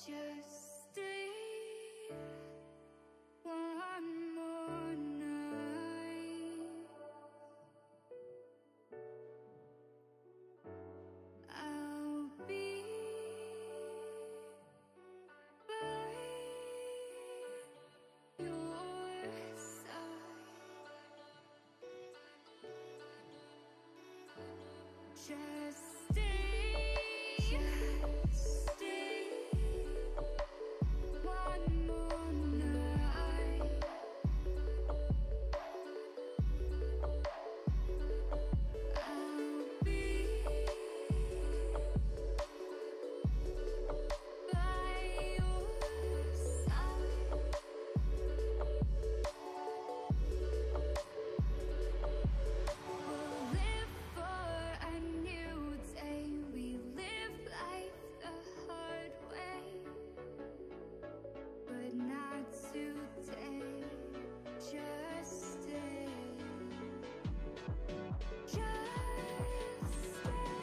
Just stay one more night. I'll be by your side. Just stay one more night. I'll be by your side. We'll live for a new day. We live life the hard way, but not today. Just stay. Just stay.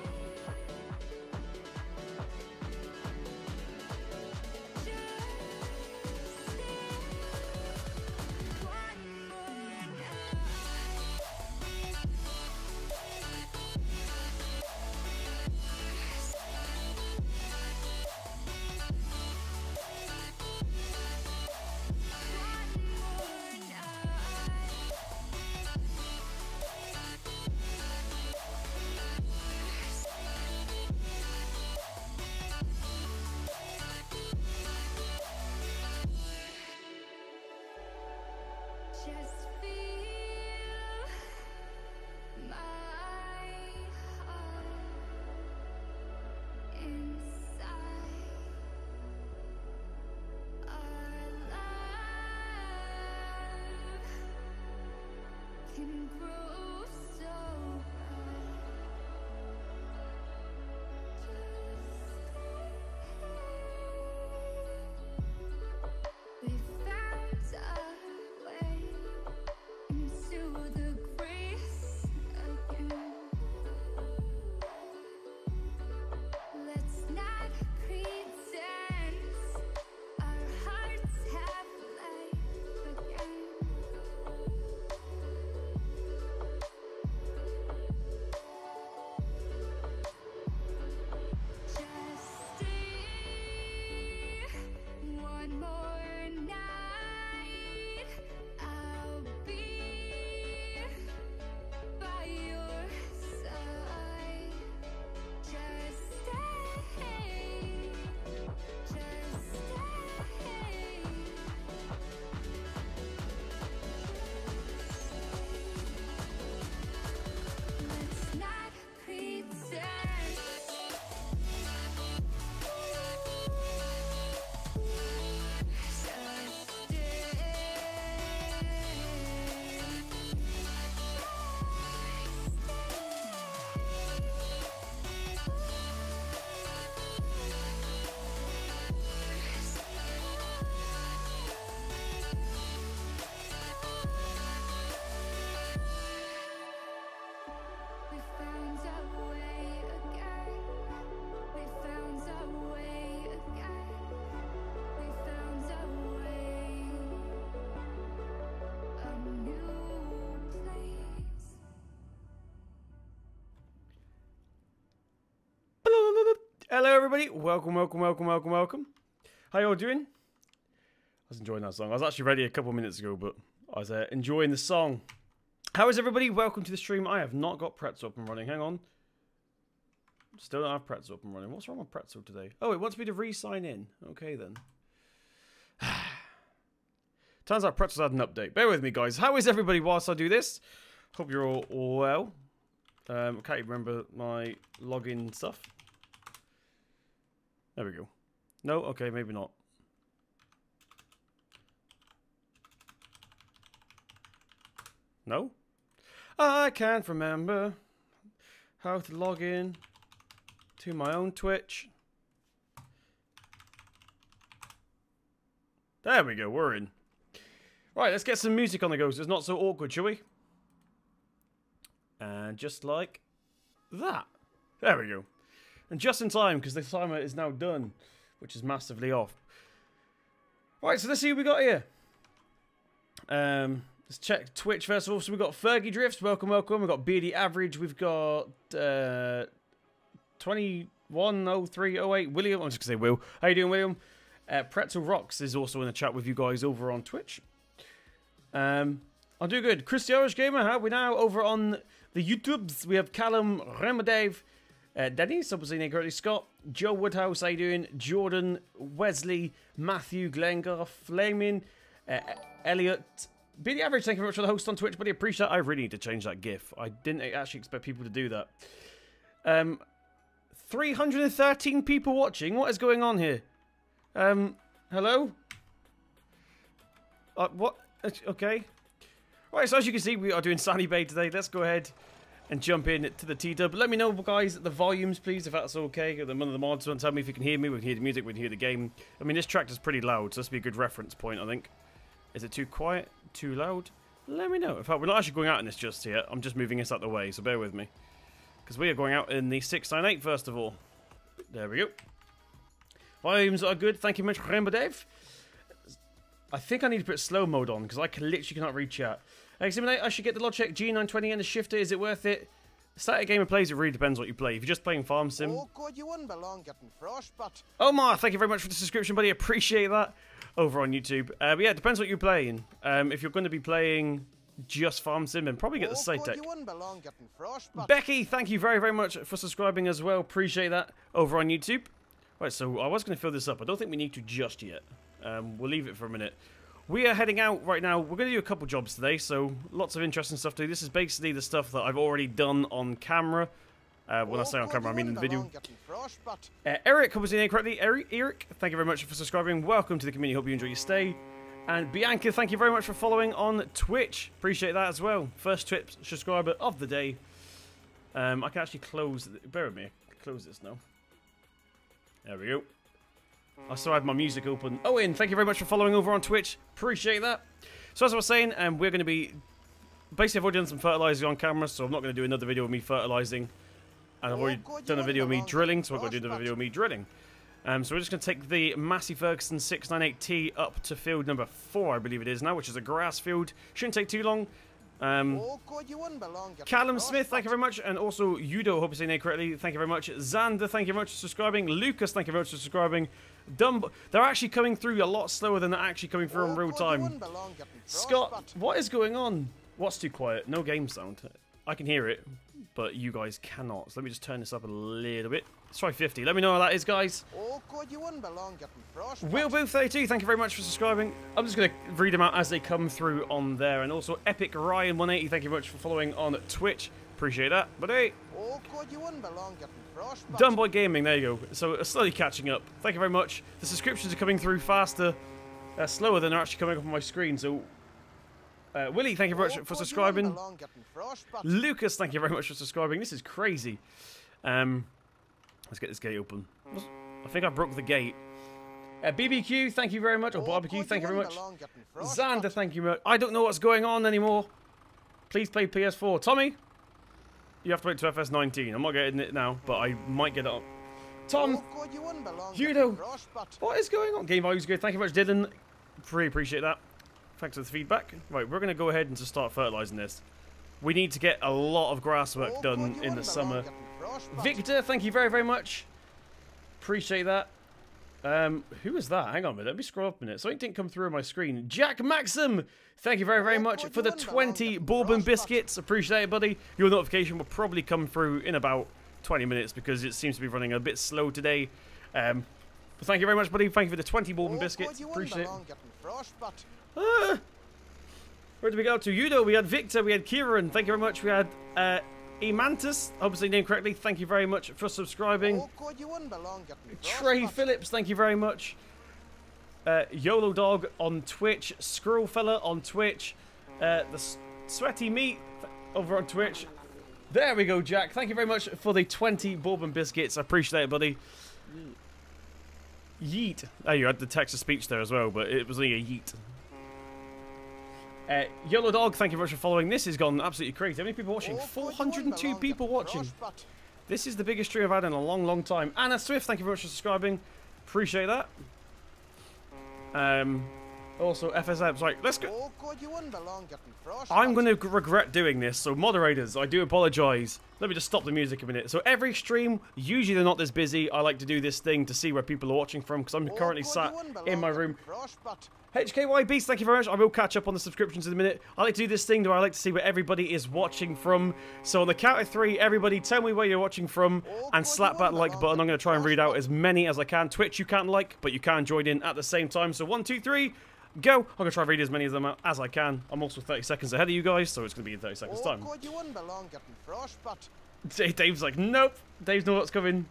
Just stay. One more just feel my heart inside. Our love can grow so bright. We found our way into the grace again. Let's not pretend our hearts have life again. Just stay one more night. I'll be by your side. Just stay. Just stay. Let's not pretend. Just We found our way again. We found our way again. We found our way. A new place. Hello everybody, welcome. How y'all doing? I was enjoying that song. I was actually ready a couple minutes ago, but I was enjoying the song. How is everybody? Welcome to the stream. I have not got Pretzel up and running. Hang on. Still don't have Pretzel up and running. What's wrong with Pretzel today? Oh, it wants me to re-sign in. Okay then. Turns out Pretzel's had an update. Bear with me, guys. How is everybody whilst I do this? Hope you're all well. I can't even remember my login stuff. There we go. No? Okay, maybe not. No? I can't remember how to log in to my own Twitch. There we go, we're in. Right, let's get some music on the go so it's not so awkward, shall we? And just like that. There we go. And just in time, because the timer is now done. which is massively off. Right, so let's see what we got here. Let's check Twitch first of all. So we've got Fergie Drifts, welcome, welcome. We've got Beardy Average, we've got 210308 William. I'm just gonna say Will. How you doing, William? Pretzel Rocks is also in the chat with you guys over on Twitch. I'm doing good. Christy Irish Gamer, huh? We're now over on the YouTubes. We have Callum, Remadave, Denny, obviously correctly, Scott, Joe Woodhouse, how you doing? Jordan, Wesley, Matthew, Glengar, Flaming, Elliot. Beardy Average, thank you very much for the host on Twitch, buddy. Appreciate it. I really need to change that GIF. I didn't actually expect people to do that. 313 people watching. What is going on here? Hello? What? Okay. Right, so as you can see, we are doing Sunny Bay today. Let's go ahead and jump in to the T-Dub. Let me know, guys, the volumes, please, if that's okay. One of the mods will tell me if you can hear me. We can hear the music, we can hear the game. I mean, this track is pretty loud, so this will be a good reference point, I think. Is it too quiet? Too loud? Let me know. In fact, we're not actually going out in this just yet. I'm just moving this out the way, so bear with me. Because we are going out in the 698 first of all. There we go. Volumes are good. Thank you much, Rainbow Dave. I think I need to put slow mode on because I literally cannot read chat. Examinate, I should get the Logitech G920 and the shifter. Is it worth it? Static gamer plays, it really depends what you play. If you're just playing Farm Sim. Oh, good, you wouldn't belong getting frostbite. Omar, thank you very much for the subscription, buddy. Appreciate that. Over on YouTube. But yeah, it depends what you're playing. If you're going to be playing just Farm Sim, then probably get the Saitek. Becky, thank you very, very much for subscribing as well. Appreciate that. Over on YouTube. Right, so I was going to fill this up. I don't think we need to just yet. We'll leave it for a minute. We are heading out right now. We're going to do a couple jobs today, so lots of interesting stuff to do. This is basically the stuff that I've already done on camera. When I say on camera, I mean in the video. Eric, hope I saying it correctly. Eric, thank you very much for subscribing. Welcome to the community. Hope you enjoy your stay. And Bianca, thank you very much for following on Twitch. Appreciate that as well. First Twitch subscriber of the day. I can actually close. Bear with me. I can close this now. There we go. I still had my music open. Owen, thank you very much for following over on Twitch. Appreciate that. So as I was saying, we're going to be... Basically, I've already done some fertilizing on camera, so I'm not going to do another video of me fertilizing. And I've already done a video of me drilling, so I've got to do another video of me drilling. So we're just going to take the Massey Ferguson 698T up to field number 4, I believe it is now, which is a grass field. Shouldn't take too long. Callum Smith, thank you very much. And also, Yudo, hope I'm saying that correctly. Thank you very much. Xander, thank you very much for subscribing. Lucas, thank you very much for subscribing. Dumbo, they're actually coming through a lot slower than they're actually coming through in real time. Scott, what is going on? What's too quiet? No game sound. I can hear it, but you guys cannot. So let me just turn this up a little bit. Let's try 50. Let me know how that is, guys. Will32, thank you very much for subscribing. I'm just going to read them out as they come through on there. And also Epic Ryan 180, thank you very much for following on Twitch. Appreciate that. But hey, Dumboy Gaming, there you go. So slowly catching up. Thank you very much. The subscriptions are coming through faster, slower than they're actually coming up on my screen. So Willie, thank you very much for subscribing. Lucas, thank you very much for subscribing. This is crazy. Let's get this gate open. I think I broke the gate. BBQ, thank you very much. Or Barbecue, thank you very much. Xander, thank you very much. I don't know what's going on anymore. Please play PS4. Tommy, you have to wait to FS19. I'm not getting it now, but I might get it up. Tom, Judo, what is going on? Game value's good. Thank you very much, Dylan. Really appreciate that. Thanks for the feedback. Right, we're going to go ahead and just start fertilizing this. We need to get a lot of grass work done in the summer. Victor, thank you very, very much. Appreciate that. Who is that? Hang on a minute. Let me scroll up a minute. Something didn't come through on my screen. Jack Maxim, thank you very, very much for the 20 bourbon biscuits. Appreciate it, buddy. Your notification will probably come through in about 20 minutes because it seems to be running a bit slow today. But thank you very much, buddy. Thank you for the 20 bourbon biscuits. Appreciate it. Where did we go to? Yudo, we had Victor, we had Kieran. Thank you very much. We had Emantis, obviously named correctly. Thank you very much for subscribing. Trey Phillips, thank you very much. YOLO Dog on Twitch. Squirrel Fella on Twitch. The Sweaty Meat over on Twitch. There we go, Jack. Thank you very much for the 20 bourbon biscuits. I appreciate it, buddy. Yeet. Oh, you had the text of speech there as well, but it was only a yeet. Yellow Dog, thank you very much for following. This has gone absolutely crazy. How many people watching? 402 people watching. This is the biggest stream I've had in a long, long time. Anna Swift, thank you very much for subscribing. Appreciate that. Also, FSM's like, let's go. Oh, God, you wouldn't belong getting frostbite. I'm going to regret doing this, so moderators, I do apologise. Let me just stop the music a minute. So every stream, usually they're not this busy. I like to do this thing to see where people are watching from, because I'm currently sat in my room. HKY Beast, thank you very much. I will catch up on the subscriptions in a minute. I like to do this thing where I like to see where everybody is watching from. So on the count of 3, everybody tell me where you're watching from and slap that like button. I'm going to try and read out as many as I can. Twitch you can't like, but you can join in at the same time. So 1, 2, 3, go. I'm going to try and read as many of them as I can. I'm also 30 seconds ahead of you guys, so it's going to be in 30 seconds time. God, you wouldn't belong getting frostbite. Dave's like, nope. Dave knows what's coming.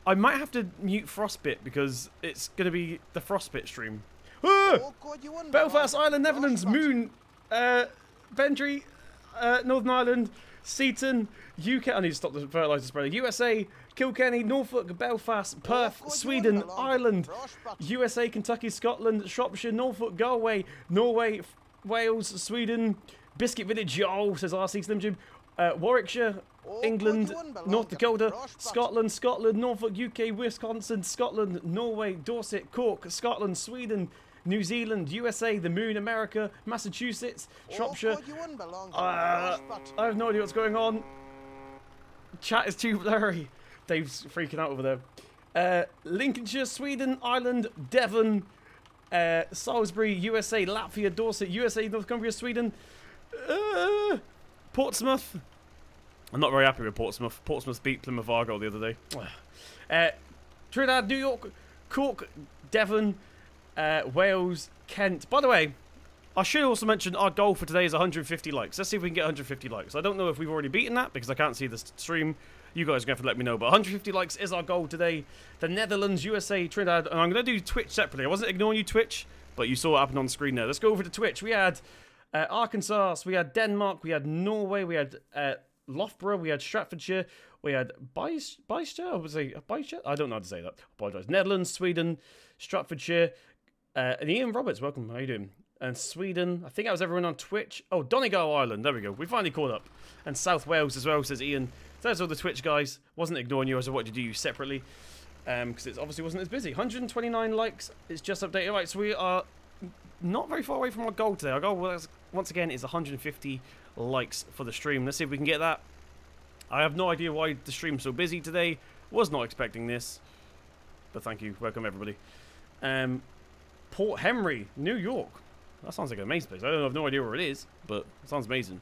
I might have to mute Frostbit because it's going to be the Frostbit stream. Ah! Oh, God, you wouldn't Belfast belong Island, getting Netherlands, frostbite. Moon, Bentry, Northern Ireland, Seaton, UK. I need to stop the fertilizer spreader. USA, Kilkenny, Norfolk, Belfast, Perth, God, you Sweden, wouldn't belong Ireland, getting frostbite. USA, Kentucky, Scotland, Shropshire, Norfolk, Galway, Norway, Wales, Sweden, Biscuit Village, oh, says RC Slim Jim, Warwickshire, Oh, England, God, you wouldn't belong North getting Dakota, frostbite. Scotland, Norfolk, UK, Wisconsin, Scotland, Norway, Dorset, Cork, Scotland, Sweden, New Zealand, USA, the Moon, America, Massachusetts, Shropshire. Oh, God, you wouldn't belong getting frostbite. I have no idea what's going on. Chat is too blurry. Dave's freaking out over there. Lincolnshire, Sweden, Ireland, Devon, Salisbury, USA, Latvia, Dorset, USA, North Cumbria, Sweden, Portsmouth. I'm not very happy with Portsmouth. Portsmouth beat Plymouth Argyle the other day. Trinidad, New York, Cork, Devon, Wales, Kent. By the way, I should also mention our goal for today is 150 likes. Let's see if we can get 150 likes. I don't know if we've already beaten that because I can't see the stream. You guys are going to have to let me know. But 150 likes is our goal today. The Netherlands, USA, Trinidad. And I'm going to do Twitch separately. I wasn't ignoring you, Twitch, but you saw what happened on the screen there. Let's go over to Twitch. We had Arkansas, we had Denmark, we had Norway, we had Loughborough, we had Stratfordshire, we had Beister, I would say Beister? I don't know how to say that. Apologise. Netherlands, Sweden, Stratfordshire, and Ian Roberts, welcome. How you doing? And Sweden. I think that was everyone on Twitch. Oh, Donegal Island. There we go. We finally caught up. And South Wales as well, says Ian. So there's all the Twitch guys. Wasn't ignoring you as I wanted to do you separately. Because it obviously wasn't as busy. 129 likes. It's just updated. Right, so we are not very far away from our goal today. Our goal, was, once again, is 150 likes for the stream. Let's see if we can get that. I have no idea why the stream's so busy today. Was not expecting this. But thank you. Welcome, everybody. Port Henry, New York. That sounds like an amazing place. I have no idea where it is, but it sounds amazing.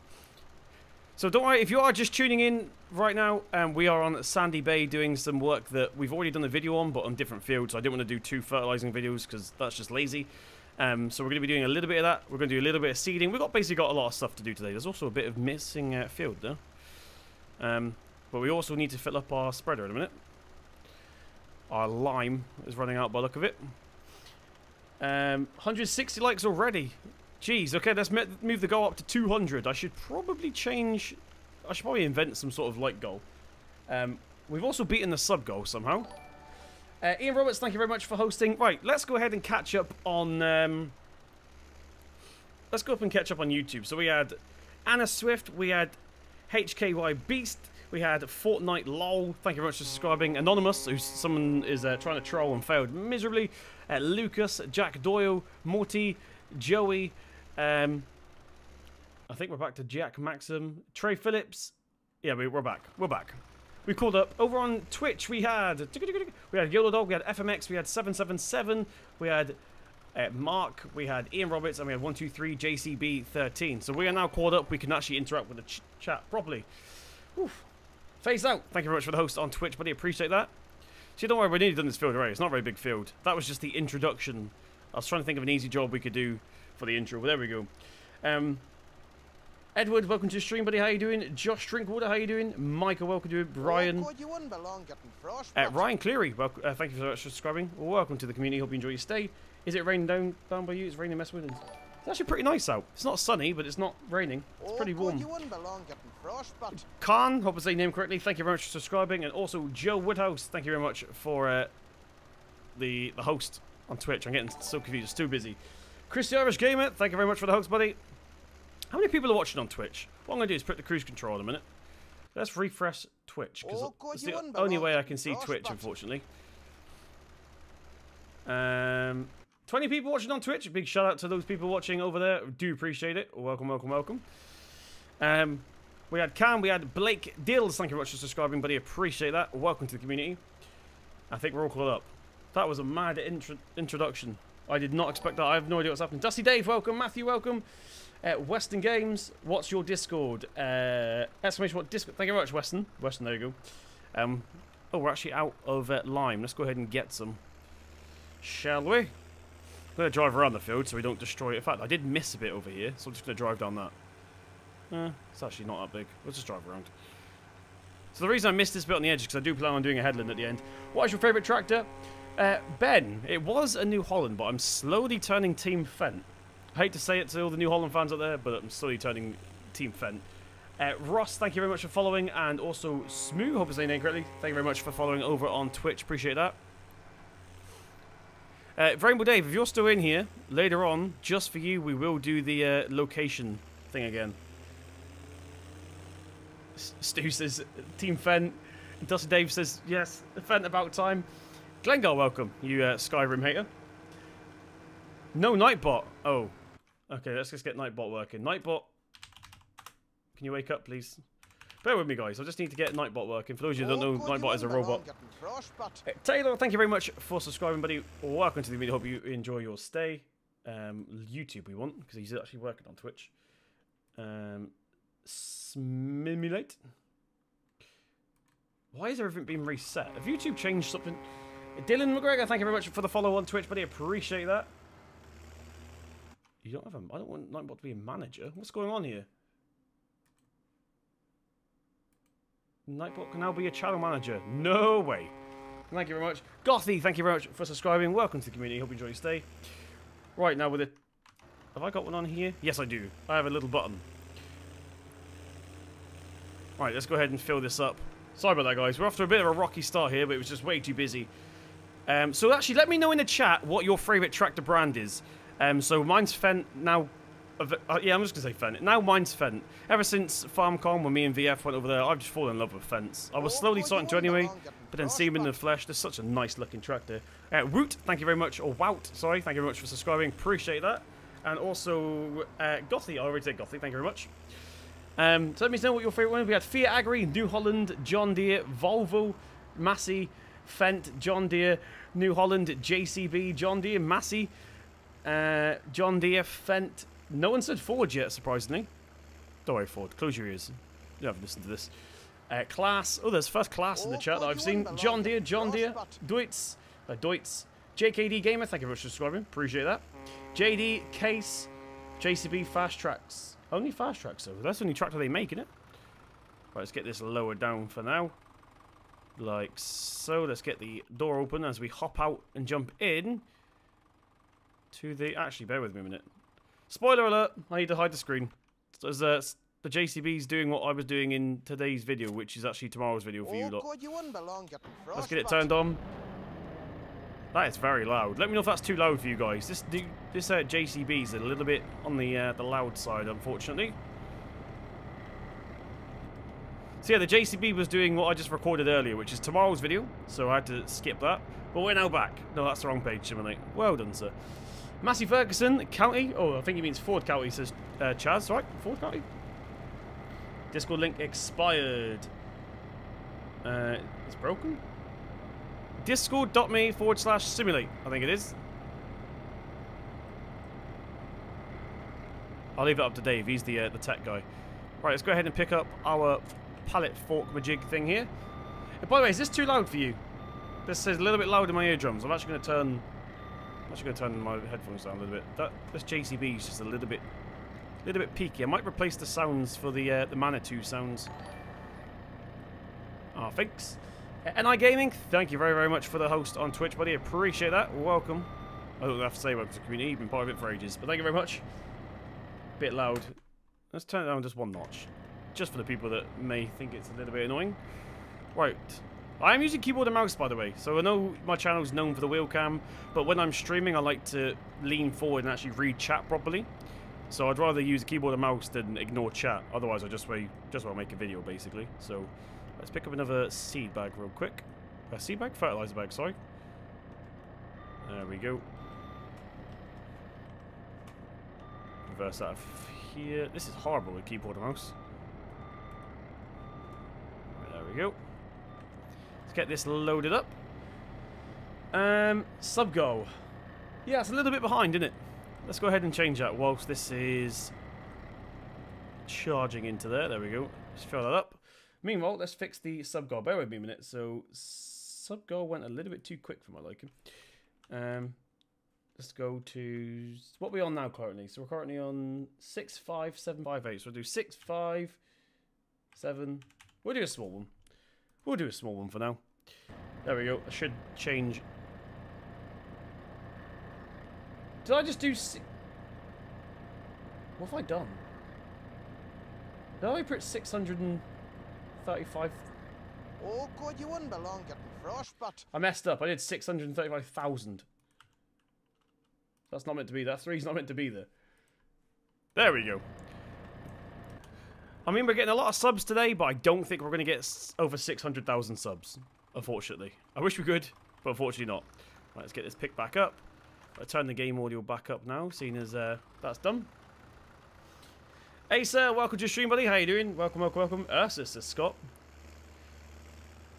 So don't worry, if you are just tuning in right now, we are on Sandy Bay doing some work that we've already done a video on, but on different fields. I didn't want to do 2 fertilizing videos because that's just lazy. So we're going to be doing a little bit of that. We're going to do a little bit of seeding. We've basically got a lot of stuff to do today. There's also a bit of missing field there. But we also need to fill up our spreader in a minute. Our lime is running out by the look of it. 160 likes already. Jeez, okay, let's move the goal up to 200. I should probably invent some sort of like goal. We've also beaten the sub goal somehow. Ian Roberts, thank you very much for hosting. Right, let's go ahead and catch up on YouTube. So we had Anna Swift, we had HKY Beast, we had Fortnite LOL. Thank you very much for subscribing. Anonymous, who's someone is trying to troll and failed miserably. Lucas, Jack Doyle, Morty, Joey. I think we're back to Jack Maxim, Trey Phillips. Yeah, we're back. We're back. We called up over on Twitch. We had Yolo Dog, we had FMX, we had 777, we had Mark, we had Ian Roberts, and we had 123 JCB13. So we are now caught up. We can actually interact with the chat properly. Oof. Phased out. Thank you very much for the host on Twitch, buddy. Appreciate that. See, don't worry, we've nearly done this field already. It's not a very big field. That was just the introduction. I was trying to think of an easy job we could do for the intro, but there we go. Edward, welcome to the stream, buddy. How you doing? Josh Drinkwater, how you doing? Michael, welcome to it. Brian. Oh, God, you wouldn't belong getting frostbite. Ryan Cleary, welcome, thank you so much for subscribing. Welcome to the community. Hope you enjoy your stay. Is it raining down by you? It's raining in West Midlands. It's actually pretty nice out. It's not sunny, but it's not raining. It's pretty warm. God, you wouldn't belong getting frostbite. Khan, hope I say your name correctly. Thank you very much for subscribing. And also Joe Woodhouse, thank you very much for the host on Twitch. I'm getting so confused. It's too busy. Chris the Irish Gamer, thank you very much for the host, buddy. How many people are watching on Twitch? What I'm going to do is put the cruise control in a minute. Let's refresh Twitch, because it's the only way I can see Twitch, unfortunately. 20 people watching on Twitch. Big shout out to those people watching over there. Do appreciate it. Welcome, welcome, welcome. We had Cam, we had Blake Dills. Thank you very much for subscribing, buddy. Appreciate that. Welcome to the community. I think we're all caught up. That was a mad introduction. I did not expect that. I have no idea what's happening. Dusty Dave, welcome. Matthew, welcome. Western Games, what's your Discord? Exclamation what Discord? Thank you very much, Weston. Weston, there you go. Oh, we're actually out of lime. Let's go ahead and get some. Shall we? I'm going to drive around the field so we don't destroy it. In fact, I did miss a bit over here, so I'm just going to drive down that. It's actually not that big. Let's just drive around. So the reason I missed this bit on the edge is because I do plan on doing a headland at the end. What is your favourite tractor? Ben, it was a New Holland, but I'm slowly turning Team Fendt. I hate to say it to all the New Holland fans out there, but I'm slowly turning Team Fendt. Ross, thank you very much for following, and also Smoo, hope I'm saying your name correctly. Thank you very much for following over on Twitch. Appreciate that. Rainbow Dave, if you're still in here, later on, just for you, we will do the location thing again. Stu says, Team Fendt. Dusty Dave says, yes, Fendt about time. Glengar, welcome, you Skyrim hater. No Nightbot. Oh. Okay, let's just get Nightbot working. Nightbot, can you wake up, please? Bear with me, guys. I just need to get Nightbot working. For those of you who don't know, Nightbot is a robot. Taylor, thank you very much for subscribing, buddy. Welcome to the video. Hope you enjoy your stay. YouTube we want, because he's actually working on Twitch. Simulate. Why is everything being reset? Have YouTube changed something? Dylan McGregor, thank you very much for the follow on Twitch, buddy. Appreciate that. You don't have a... I don't want Nightbot to be a manager. What's going on here? Nightbot can now be a channel manager. No way. Thank you very much. Gothy, thank you very much for subscribing. Welcome to the community. Hope you enjoy your stay. Right, now with it... Have I got one on here? Yes, I do. I have a little button. Right, let's go ahead and fill this up. Sorry about that, guys. We're off to a bit of a rocky start here, but it was just way too busy. So actually, let me know in the chat what your favourite tractor brand is. So mine's Fendt now. Yeah, I'm just going to say Fendt. Now mine's Fendt. Ever since FarmCon, when me and VF went over there, I've just fallen in love with Fendts. I was slowly starting to anyway, but then seeing them in the flesh, they're such a nice looking tractor. Woot, thank you very much. Or Wout, sorry. Thank you very much for subscribing. Appreciate that. And also, Gothy. I already said Gothy. Thank you very much. So let me know what your favourite one is. We had Fiat Agri, New Holland, John Deere, Volvo, Massey, Fendt, John Deere, New Holland, JCB, John Deere, Massey, John Deere, Fendt. No one said Ford yet, surprisingly. Don't worry, Ford. Close your ears. You haven't listened to this. Class. Oh, there's first Class in the chat that I've seen. John Deere, Deutz, JKD Gamer. Thank you very much for subscribing. Appreciate that. JD, Case, JCB, Fast Tracks. Only Fast Tracks, though. That's the only tractor they make, isn't it? Right, let's get this lower down for now. Like so. Let's get the door open as we hop out and jump in to the... Actually, bear with me a minute. Spoiler alert, I need to hide the screen. As the JCB's doing what I was doing in today's video, which is actually tomorrow's video for you lot. Let's get it turned on. That is very loud. Let me know if that's too loud for you guys. This JCB's a little bit on the loud side, unfortunately. So yeah, the JCB was doing what I just recorded earlier, which is tomorrow's video, so I had to skip that. But we're now back. No, that's the wrong page, Simulate. Well done, sir. Massey Ferguson, County. Oh, I think he means Ford County, says Chaz, right? Ford County. Discord link expired. It's broken? Discord.me/simulate, I think it is. I'll leave it up to Dave. He's the tech guy. Right, let's go ahead and pick up our pallet fork majig thing here. And by the way, is this too loud for you? This is a little bit loud in my eardrums. I'm actually going to turn... my headphones down a little bit. This JCB is just a little bit peaky. I might replace the sounds for the Manitou sounds. Ah, thanks. NI Gaming, thank you very, very much for the host on Twitch, buddy. Appreciate that. Welcome. I don't have to say welcome to the community. You've been part of it for ages, but thank you very much. Bit loud. Let's turn it down just one notch, just for the people that may think it's a little bit annoying. Right. I am using keyboard and mouse, by the way, so I know my channel is known for the wheel cam, but when I'm streaming, I like to lean forward and actually read chat properly. So I'd rather use keyboard and mouse than ignore chat. Otherwise, I just want to make a video, basically. So let's pick up another seed bag real quick. Seed bag? Fertilizer bag, sorry. There we go. Reverse out of here. This is horrible with keyboard and mouse. Right, there we go. Let's get this loaded up. Sub-go. Yeah, it's a little bit behind, isn't it? Let's go ahead and change that whilst this is charging into there. There we go. Just fill that up. Meanwhile, let's fix the sub-go. Bear with me a minute. So, sub-go went a little bit too quick for my liking. Let's go to... What are we on now currently? So, we're currently on 65758. So, we'll do 657... We'll do a small one. We'll do a small one for now. There we go. I should change... Did I just do... What have I done? Did I put 635... Oh, God, you wouldn't belong getting frostbite. I messed up. I did 635,000. That's not meant to be. That 3's not meant to be there. There we go. I mean, we're getting a lot of subs today, but I don't think we're going to get over 600,000 subs. Unfortunately. I wish we could, but unfortunately not. Right, let's get this picked back up. I'll turn the game audio back up now, seeing as that's done. Hey, sir. Welcome to your stream, buddy. How you doing? Welcome, welcome, welcome. Ursus, says Scott.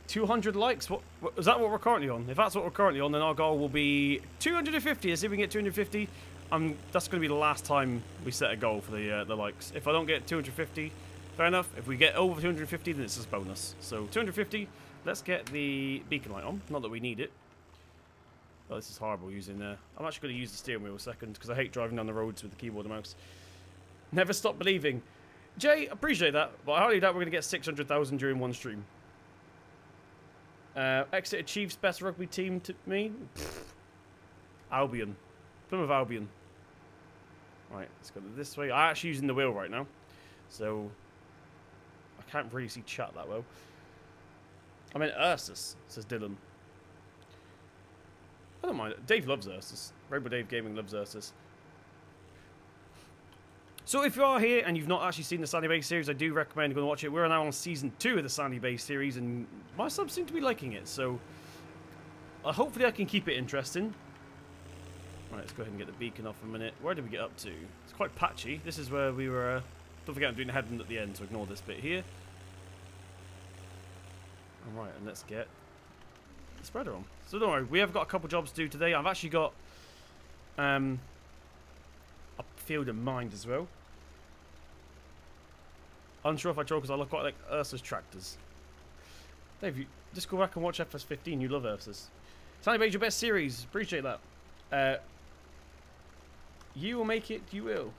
200 likes. What is that? What we're currently on? If that's what we're currently on, then our goal will be 250. Let's see if we can get 250. That's going to be the last time we set a goal for the likes. If I don't get 250, fair enough. If we get over 250, then it's just bonus. So 250. Let's get the beacon light on. Not that we need it. Oh, this is horrible using. I'm actually going to use the steering wheel a second because I hate driving down the roads with the keyboard and mouse. Never stop believing. Jay, appreciate that, but I highly doubt we're going to get 600,000 during one stream. Exeter Chiefs best rugby team to me? Pfft. Albion. Plymouth Albion. Right, let's go this way. I'm actually using the wheel right now, so I can't really see chat that well. I mean, Ursus, says Dylan. I don't mind it. Dave loves Ursus. Rainbow Dave Gaming loves Ursus. So if you are here and you've not actually seen the Sandy Bay series, I do recommend going to watch it. We're now on season 2 of the Sandy Bay series, and my subs seem to be liking it. So hopefully I can keep it interesting. Right, let's go ahead and get the beacon off a minute. Where did we get up to? It's quite patchy. This is where we were... don't forget I'm doing the headwind at the end, so ignore this bit here. Alright, and let's get the spreader on. So don't worry, we have got a couple jobs to do today. I've actually got a field in mind as well. Unsure if I draw because I look quite like Ursus tractors. Dave, you just go back and watch FS15. You love Ursus. Sandy Bay's your best series. Appreciate that. You will make it. You will.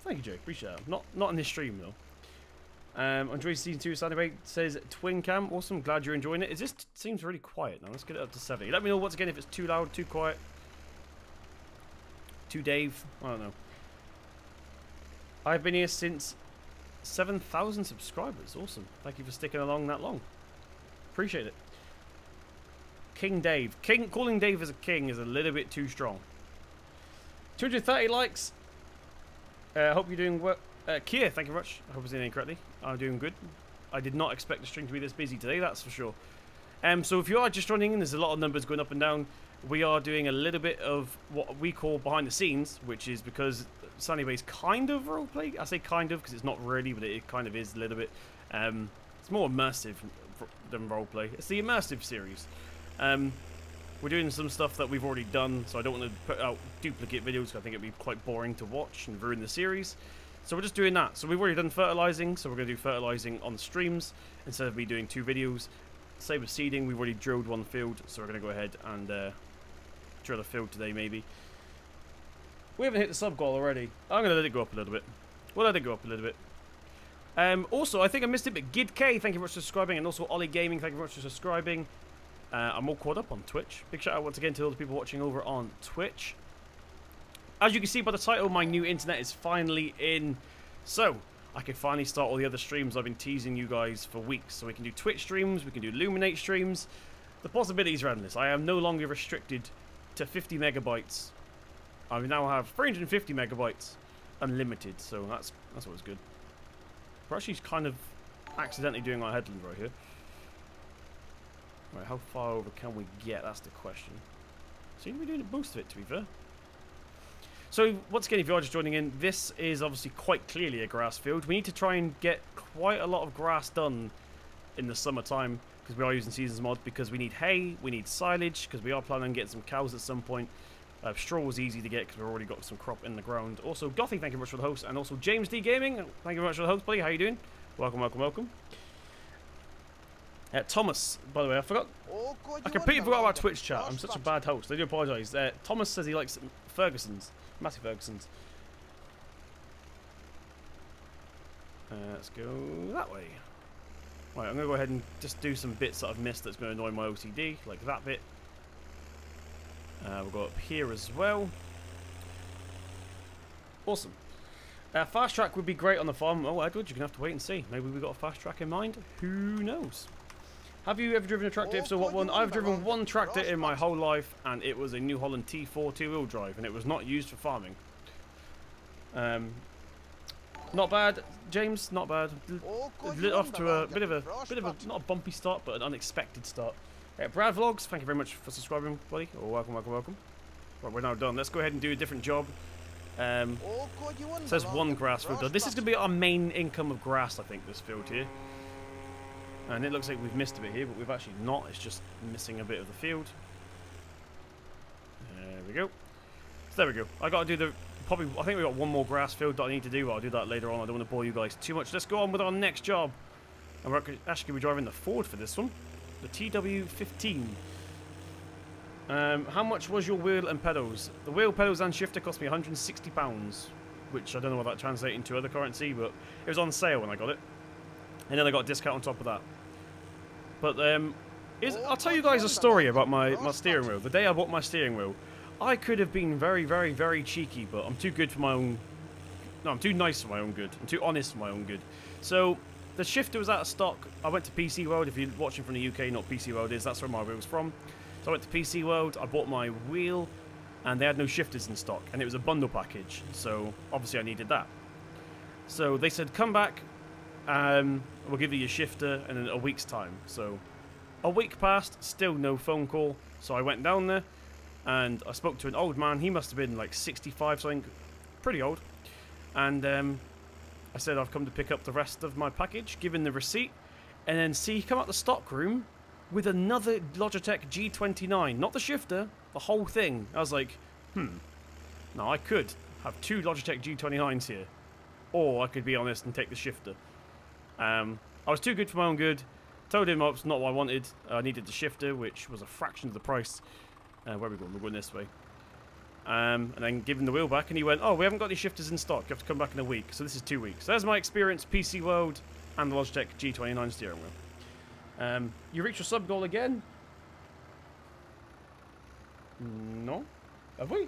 Thank you, Jake. Appreciate that. Not in this stream though. Enjoy season 2 of Sandy Bay, says Twin Cam. Awesome. Glad you're enjoying it. It just seems really quiet now. Let's get it up to 70. Let me know once again if it's too loud, too quiet, too Dave. I don't know. I've been here since 7,000 subscribers. Awesome. Thank you for sticking along that long. Appreciate it. King Dave. Calling Dave as a king is a little bit too strong. 230 likes. Hope you're doing well. Kia, thank you very much. I hope I'm saying it correctly. I'm doing good. I did not expect the stream to be this busy today, that's for sure. So if you are just joining in, there's a lot of numbers going up and down. We are doing a little bit of what we call behind the scenes, which is because Sandy Bay's kind of roleplay. I say kind of because it's not really, but it kind of is a little bit. It's more immersive than roleplay. It's the immersive series. We're doing some stuff that we've already done, so I don't want to put out duplicate videos. I think it'd be quite boring to watch and ruin the series. So we're just doing that. So we've already done fertilizing, so we're going to do fertilizing on the streams instead of me doing 2 videos. Same with seeding, we've already drilled 1 field, so we're going to go ahead and drill a field today maybe. We haven't hit the sub goal already. I'm going to let it go up a little bit. We'll let it go up a little bit. Also, I think I missed it, but Gid K, thank you very much for subscribing, and also Ollie Gaming, thank you very much for subscribing. I'm all caught up on Twitch. Big shout out once again to all the people watching over on Twitch. As you can see by the title, my new internet is finally in. So, I can finally start all the other streams I've been teasing you guys for weeks. So we can do Twitch streams, we can do Illuminate streams. The possibilities are endless. I am no longer restricted to 50 megabytes. I now have 350 megabytes unlimited, so that's always good. We're actually kind of accidentally doing our headland right here. Right, how far over can we get? That's the question. Seem to be doing most of it, to be fair. So, once again, if you're just joining in, this is obviously quite clearly a grass field. We need to try and get quite a lot of grass done in the summertime, because we are using Seasons mod, because we need hay, we need silage, because we are planning on getting some cows at some point. Straw was easy to get, because we've already got some crop in the ground. Also, Gothy, thank you very much for the host, and also James D Gaming, thank you very much for the host, buddy. How you doing? Welcome, welcome, welcome. Thomas, by the way, I forgot. I completely forgot about Twitch chat. I'm such a bad host. I do apologise. Thomas says he likes Ferguson's. Massive Ferguson's. Let's go that way. Right, I'm going to go ahead and just do some bits that I've missed that's going to annoy my OCD, like that bit. We'll go up here as well. Awesome. Fast track would be great on the farm. Oh, Edward, you're going to have to wait and see. Maybe we've got a fast track in mind. Who knows? Have you ever driven a tractor? If so, what one? I've driven one tractor in my whole life, and it was a New Holland T4 two-wheel drive, and it was not used for farming. Not bad, James. Not bad. Lit off to a bit of a not a bumpy start, but an unexpected start. Brad Vlogs, thank you very much for subscribing, buddy. Oh, welcome, welcome, welcome. Right, we're now done. Let's go ahead and do a different job. Says one grass field. This is going to be our main income of grass, I think, this field here. And it looks like we've missed a bit here, but we've actually not. It's just missing a bit of the field. There we go. So there we go. I got to do the... Probably, I think we've got one more grass field that I need to do, but I'll do that later on. I don't want to bore you guys too much. Let's go on with our next job. And we're actually going to be driving the Ford for this one. The TW15. How much was your wheel and pedals? The wheel, pedals and shifter cost me £160, which I don't know what that translates into other currency, but it was on sale when I got it. And then I got a discount on top of that. But I'll tell you guys a story about my steering wheel. The day I bought my steering wheel, I could have been very, very, very cheeky, but I'm too good for my own... No, I'm too nice for my own good. I'm too honest for my own good. So, the shifter was out of stock. I went to PC World. If you're watching from the UK, not PC World is, that's where my wheel's from. So I went to PC World, I bought my wheel, and they had no shifters in stock, and it was a bundle package, so obviously I needed that. So they said, come back, we'll give you your shifter in a week's time. So a week passed, still no phone call, so I went down there, and I spoke to an old man. He must have been like 65, something pretty old, and I said I've come to pick up the rest of my package, given the receipt, and then see, he come out the stock room with another Logitech G29, not the shifter, the whole thing. I was like, now I could have two Logitech G29s here, or I could be honest and take the shifter. I was too good for my own good. Told him it's not what I wanted. I needed the shifter, which was a fraction of the price. Where are we going? We're going this way. And then give him the wheel back, and he went, oh, we haven't got any shifters in stock. You have to come back in a week. So this is 2 weeks. So there's my experience, PC World, and the Logitech G29 steering wheel. You reached your sub goal again? No? Have we?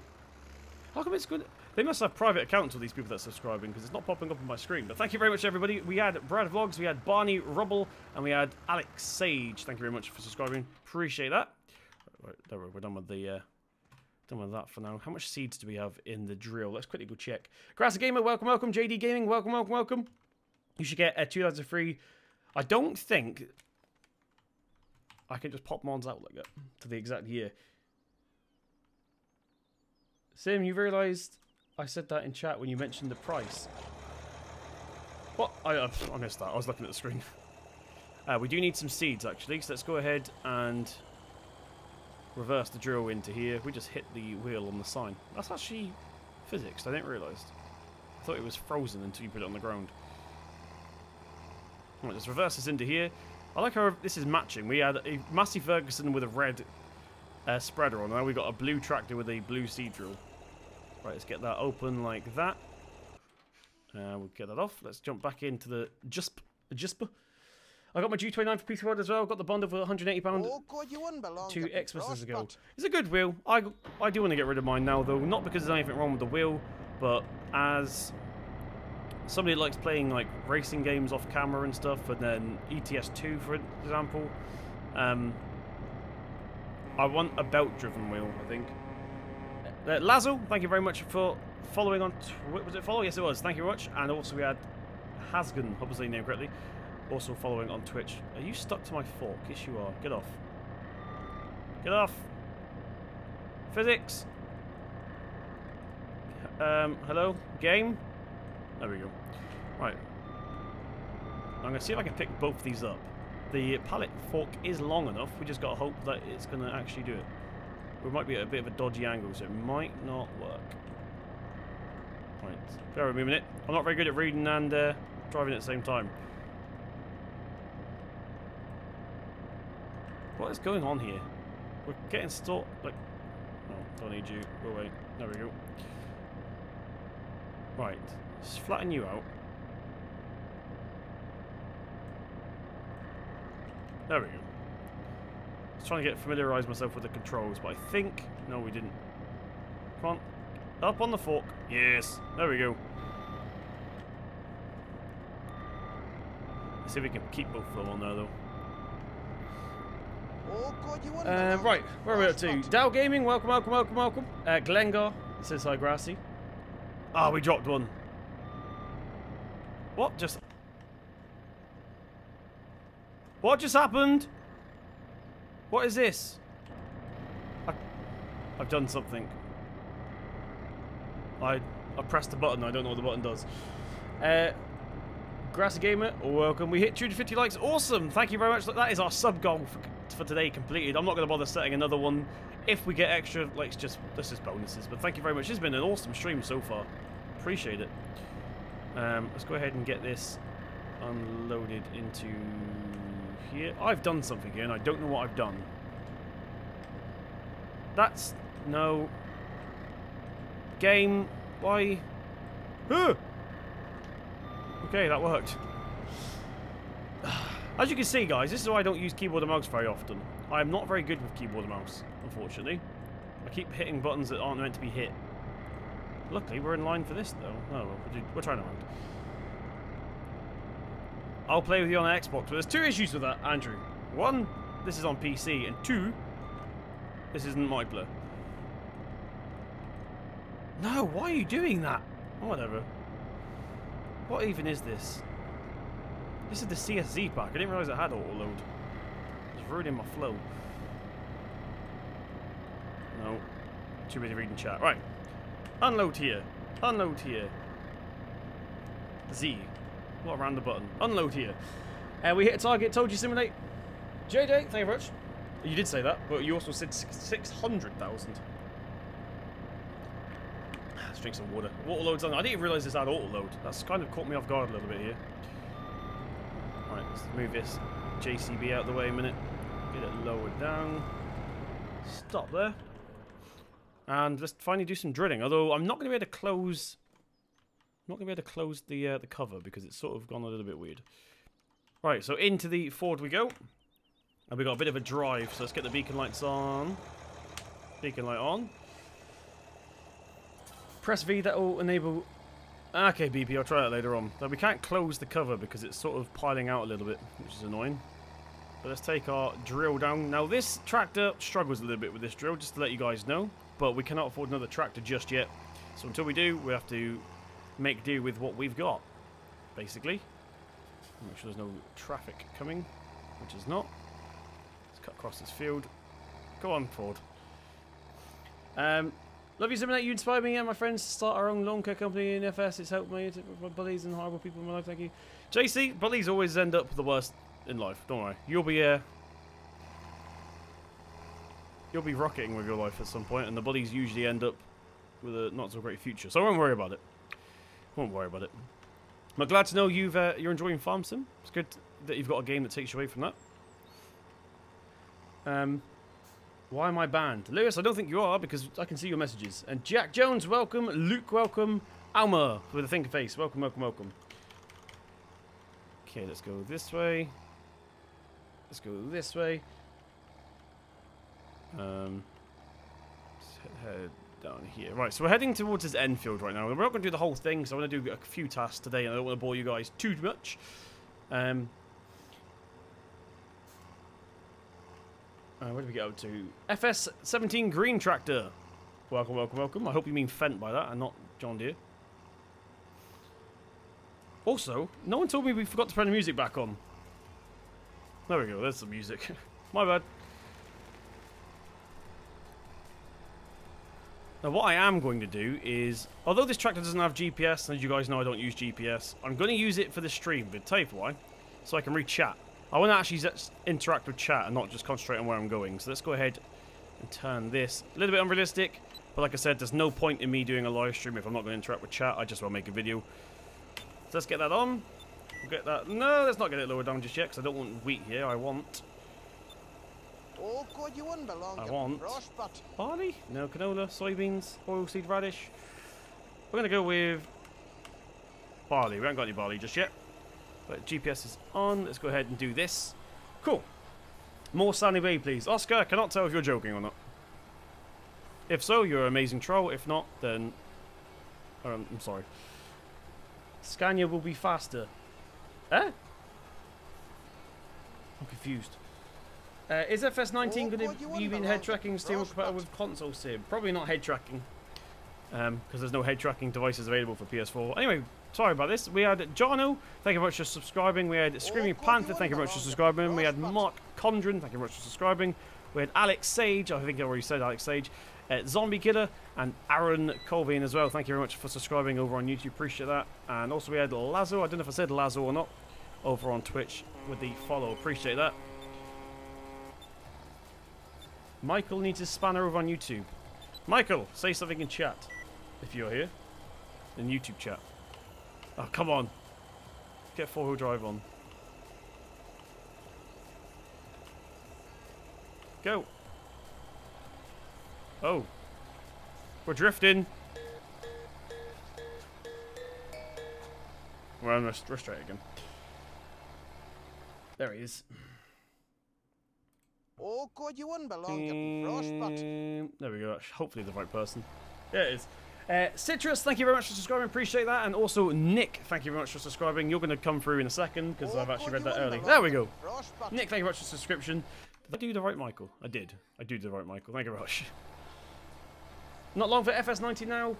How come it's good? They must have private accounts with these people that are subscribing, because it's not popping up on my screen. But thank you very much, everybody. We had Brad Vlogs, we had Barney Rubble, and we had Alex Sage. Thank you very much for subscribing. Appreciate that. Right, there we're done with the done with that for now. How much seeds do we have in the drill? Let's quickly go check. Grassy Gamer, welcome, welcome. JD Gaming, welcome, welcome, welcome. You should get a 2003. I don't think I can just pop mods out like that to the exact year. Sim, you realised I said that in chat when you mentioned the price. What? I missed that. I was looking at the screen. We do need some seeds, actually, so let's go ahead and reverse the drill into here. We just hit the wheel on the sign. That's actually physics. I didn't realise. I thought it was frozen until you put it on the ground. Right, let's reverse this into here. I like how this is matching. We had a Massey Ferguson with a red spreader on. Now we've got a blue tractor with a blue seed drill. Right, let's get that open like that. We'll get that off. Let's jump back into the JISP. I got my G29 for PC World as well. Got the bundle for £180 2 Xmas ago. It's a good wheel. I do want to get rid of mine now, though. Not because there's anything wrong with the wheel, but as somebody that likes playing like racing games off camera and stuff, and then ETS2 for example, I want a belt-driven wheel, I think. Lazo, thank you very much for following on... Was it follow? Yes, it was. Thank you very much. And also we had Hasgan, hope I say your name correctly, also following on Twitch. Are you stuck to my fork? Yes, you are. Get off. Get off. Physics. Hello? Game? There we go. Right. I'm going to see if I can pick both these up. The pallet fork is long enough. We just got to hope that it's going to actually do it. We might be at a bit of a dodgy angle, so it might not work. Right. Bear with me a minute. I'm not very good at reading and driving at the same time. What is going on here? We're getting stuck. Like, oh, don't need you. Go away. There we go. Right. Just flatten you out. There we go. I was trying to get familiarised myself with the controls, but I think... No, we didn't. Come on. Up on the fork. Yes. There we go. Let's see if we can keep both of them on there, though. Oh, God, you wouldn't Right. Where are we up to? Dow Gaming. Welcome, welcome, welcome, welcome. Glengar. It says hi, Grassy. Ah, we dropped one. What just... What just happened? What is this? I've done something. I pressed the button. I don't know what the button does. Grassy Gamer, welcome. We hit 250 likes. Awesome. Thank you very much. That is our sub goal for today completed. I'm not going to bother setting another one. If we get extra likes, that's just bonuses. But thank you very much. It's been an awesome stream so far. Appreciate it. Let's go ahead and get this unloaded into here. I've done something here and I don't know what I've done. That's... No. Game. Why? Huh. Okay, that worked. As you can see, guys, this is why I don't use keyboard and mouse very often. I'm not very good with keyboard and mouse, unfortunately. I keep hitting buttons that aren't meant to be hit. Luckily, we're in line for this, though. Oh, well, we're trying around. I'll play with you on Xbox, but there's two issues with that, Andrew. One, this is on PC, and two, this isn't my play. No, why are you doing that? Oh, whatever. What even is this? This is the CSZ pack. I didn't realise it had auto-load. It's ruining my flow. No. Too busy reading chat. Right. Unload here. Unload here. Z. What around the button? Unload here. We hit a target. Told you simulate. JJ, thank you very much. You did say that, but you also said 600,000. Let's drink some water. Auto-load's on. I didn't even realise this had auto-load. That's kind of caught me off guard a little bit here. Right, let's move this JCB out of the way a minute. Get it lowered down. Stop there. And let's finally do some drilling. Although I'm not going to be able to close... I'm not going to be able to close the cover because it's sort of gone a little bit weird. Right, so into the Ford we go. And we've got a bit of a drive, so let's get the beacon lights on. Beacon light on. Press V, that will enable... Okay, BP, I'll try that later on. Now, we can't close the cover because it's sort of piling out a little bit, which is annoying. But let's take our drill down. Now, this tractor struggles a little bit with this drill, just to let you guys know. But we cannot afford another tractor just yet. So until we do, we have to make do with what we've got, basically. Make sure there's no traffic coming, which is not. Let's cut across this field. Go on, Ford. Love you, Simulate. You inspired me and my friends to start our own lawn care company in FS. It's helped me. My bullies and horrible people in my life. Thank you. JC, bullies always end up the worst in life. Don't worry. You'll be rocketing with your life at some point, and the bullies usually end up with a not so great future. So I won't worry about it. Won't worry about it. I'm glad to know you're enjoying Farm Sim. It's good that you've got a game that takes you away from that. Why am I banned? Lewis, I don't think you are, because I can see your messages. And Jack Jones, welcome. Luke, welcome. Alma, with a thinking face. Welcome, welcome, welcome. Okay, let's go this way. Let's go this way. Let's head down here. Right, so we're heading towards this Enfield right now. We're not going to do the whole thing, so I'm going to do a few tasks today, and I don't want to bore you guys too much. Where did we get up to? FS17 Green Tractor. Welcome, welcome, welcome. I hope you mean Fent by that and not John Deere. Also, no one told me we forgot to turn the music back on. There we go, there's some music. My bad. Now what I am going to do is, although this tractor doesn't have GPS, and as you guys know I don't use GPS, I'm going to use it for the stream, but tell you why, so I can read chat. I want to actually interact with chat and not just concentrate on where I'm going. So let's go ahead and turn this a little bit unrealistic, but like I said, there's no point in me doing a live stream if I'm not going to interact with chat. I just want to make a video. So let's get that on. We'll get that. No, let's not get it lower down just yet, because I don't want wheat here. I want... Oh, God, you wouldn't belong I getting want frostbite. barley? No, canola, soybeans, oilseed radish. We're going to go with barley. We haven't got any barley just yet. But GPS is on. Let's go ahead and do this. Cool. More Sandy Bay, please. Oscar, I cannot tell if you're joking or not. If so, you're an amazing troll. If not, then... I'm sorry. Scania will be faster. Eh? I'm confused. Is FS19 going to be using head tracking steering compatible with console sim? Probably not head tracking. Because there's no head tracking devices available for PS4. Anyway, sorry about this. We had Jono, thank you very much for subscribing. We had Screaming Panther, thank you very much for subscribing. We had Mark Condren, thank you very much for subscribing. We had Alex Sage, I think I already said Alex Sage. Zombie Killer and Aaron Colvin as well. Thank you very much for subscribing over on YouTube. Appreciate that. And also we had Lazo, I don't know if I said Lazo or not, over on Twitch with the follow. Appreciate that. Michael needs his spanner over on YouTube. Michael, say something in chat if you're here. In YouTube chat. Oh, come on. Get 4-wheel drive on. Go. Oh. We're drifting. We're straight again. There he is. Oh, God, you wouldn't belong getting frostbite. There we go. Hopefully the right person. Yeah, it is. Citrus, thank you very much for subscribing. Appreciate that. And also Nick, thank you very much for subscribing. You're going to come through in a second because I've actually read that early. There we go. Nick, thank you very much for subscription. Did I do the right Michael? I did. I do the right Michael. Thank you very much. Not long for FS90 now.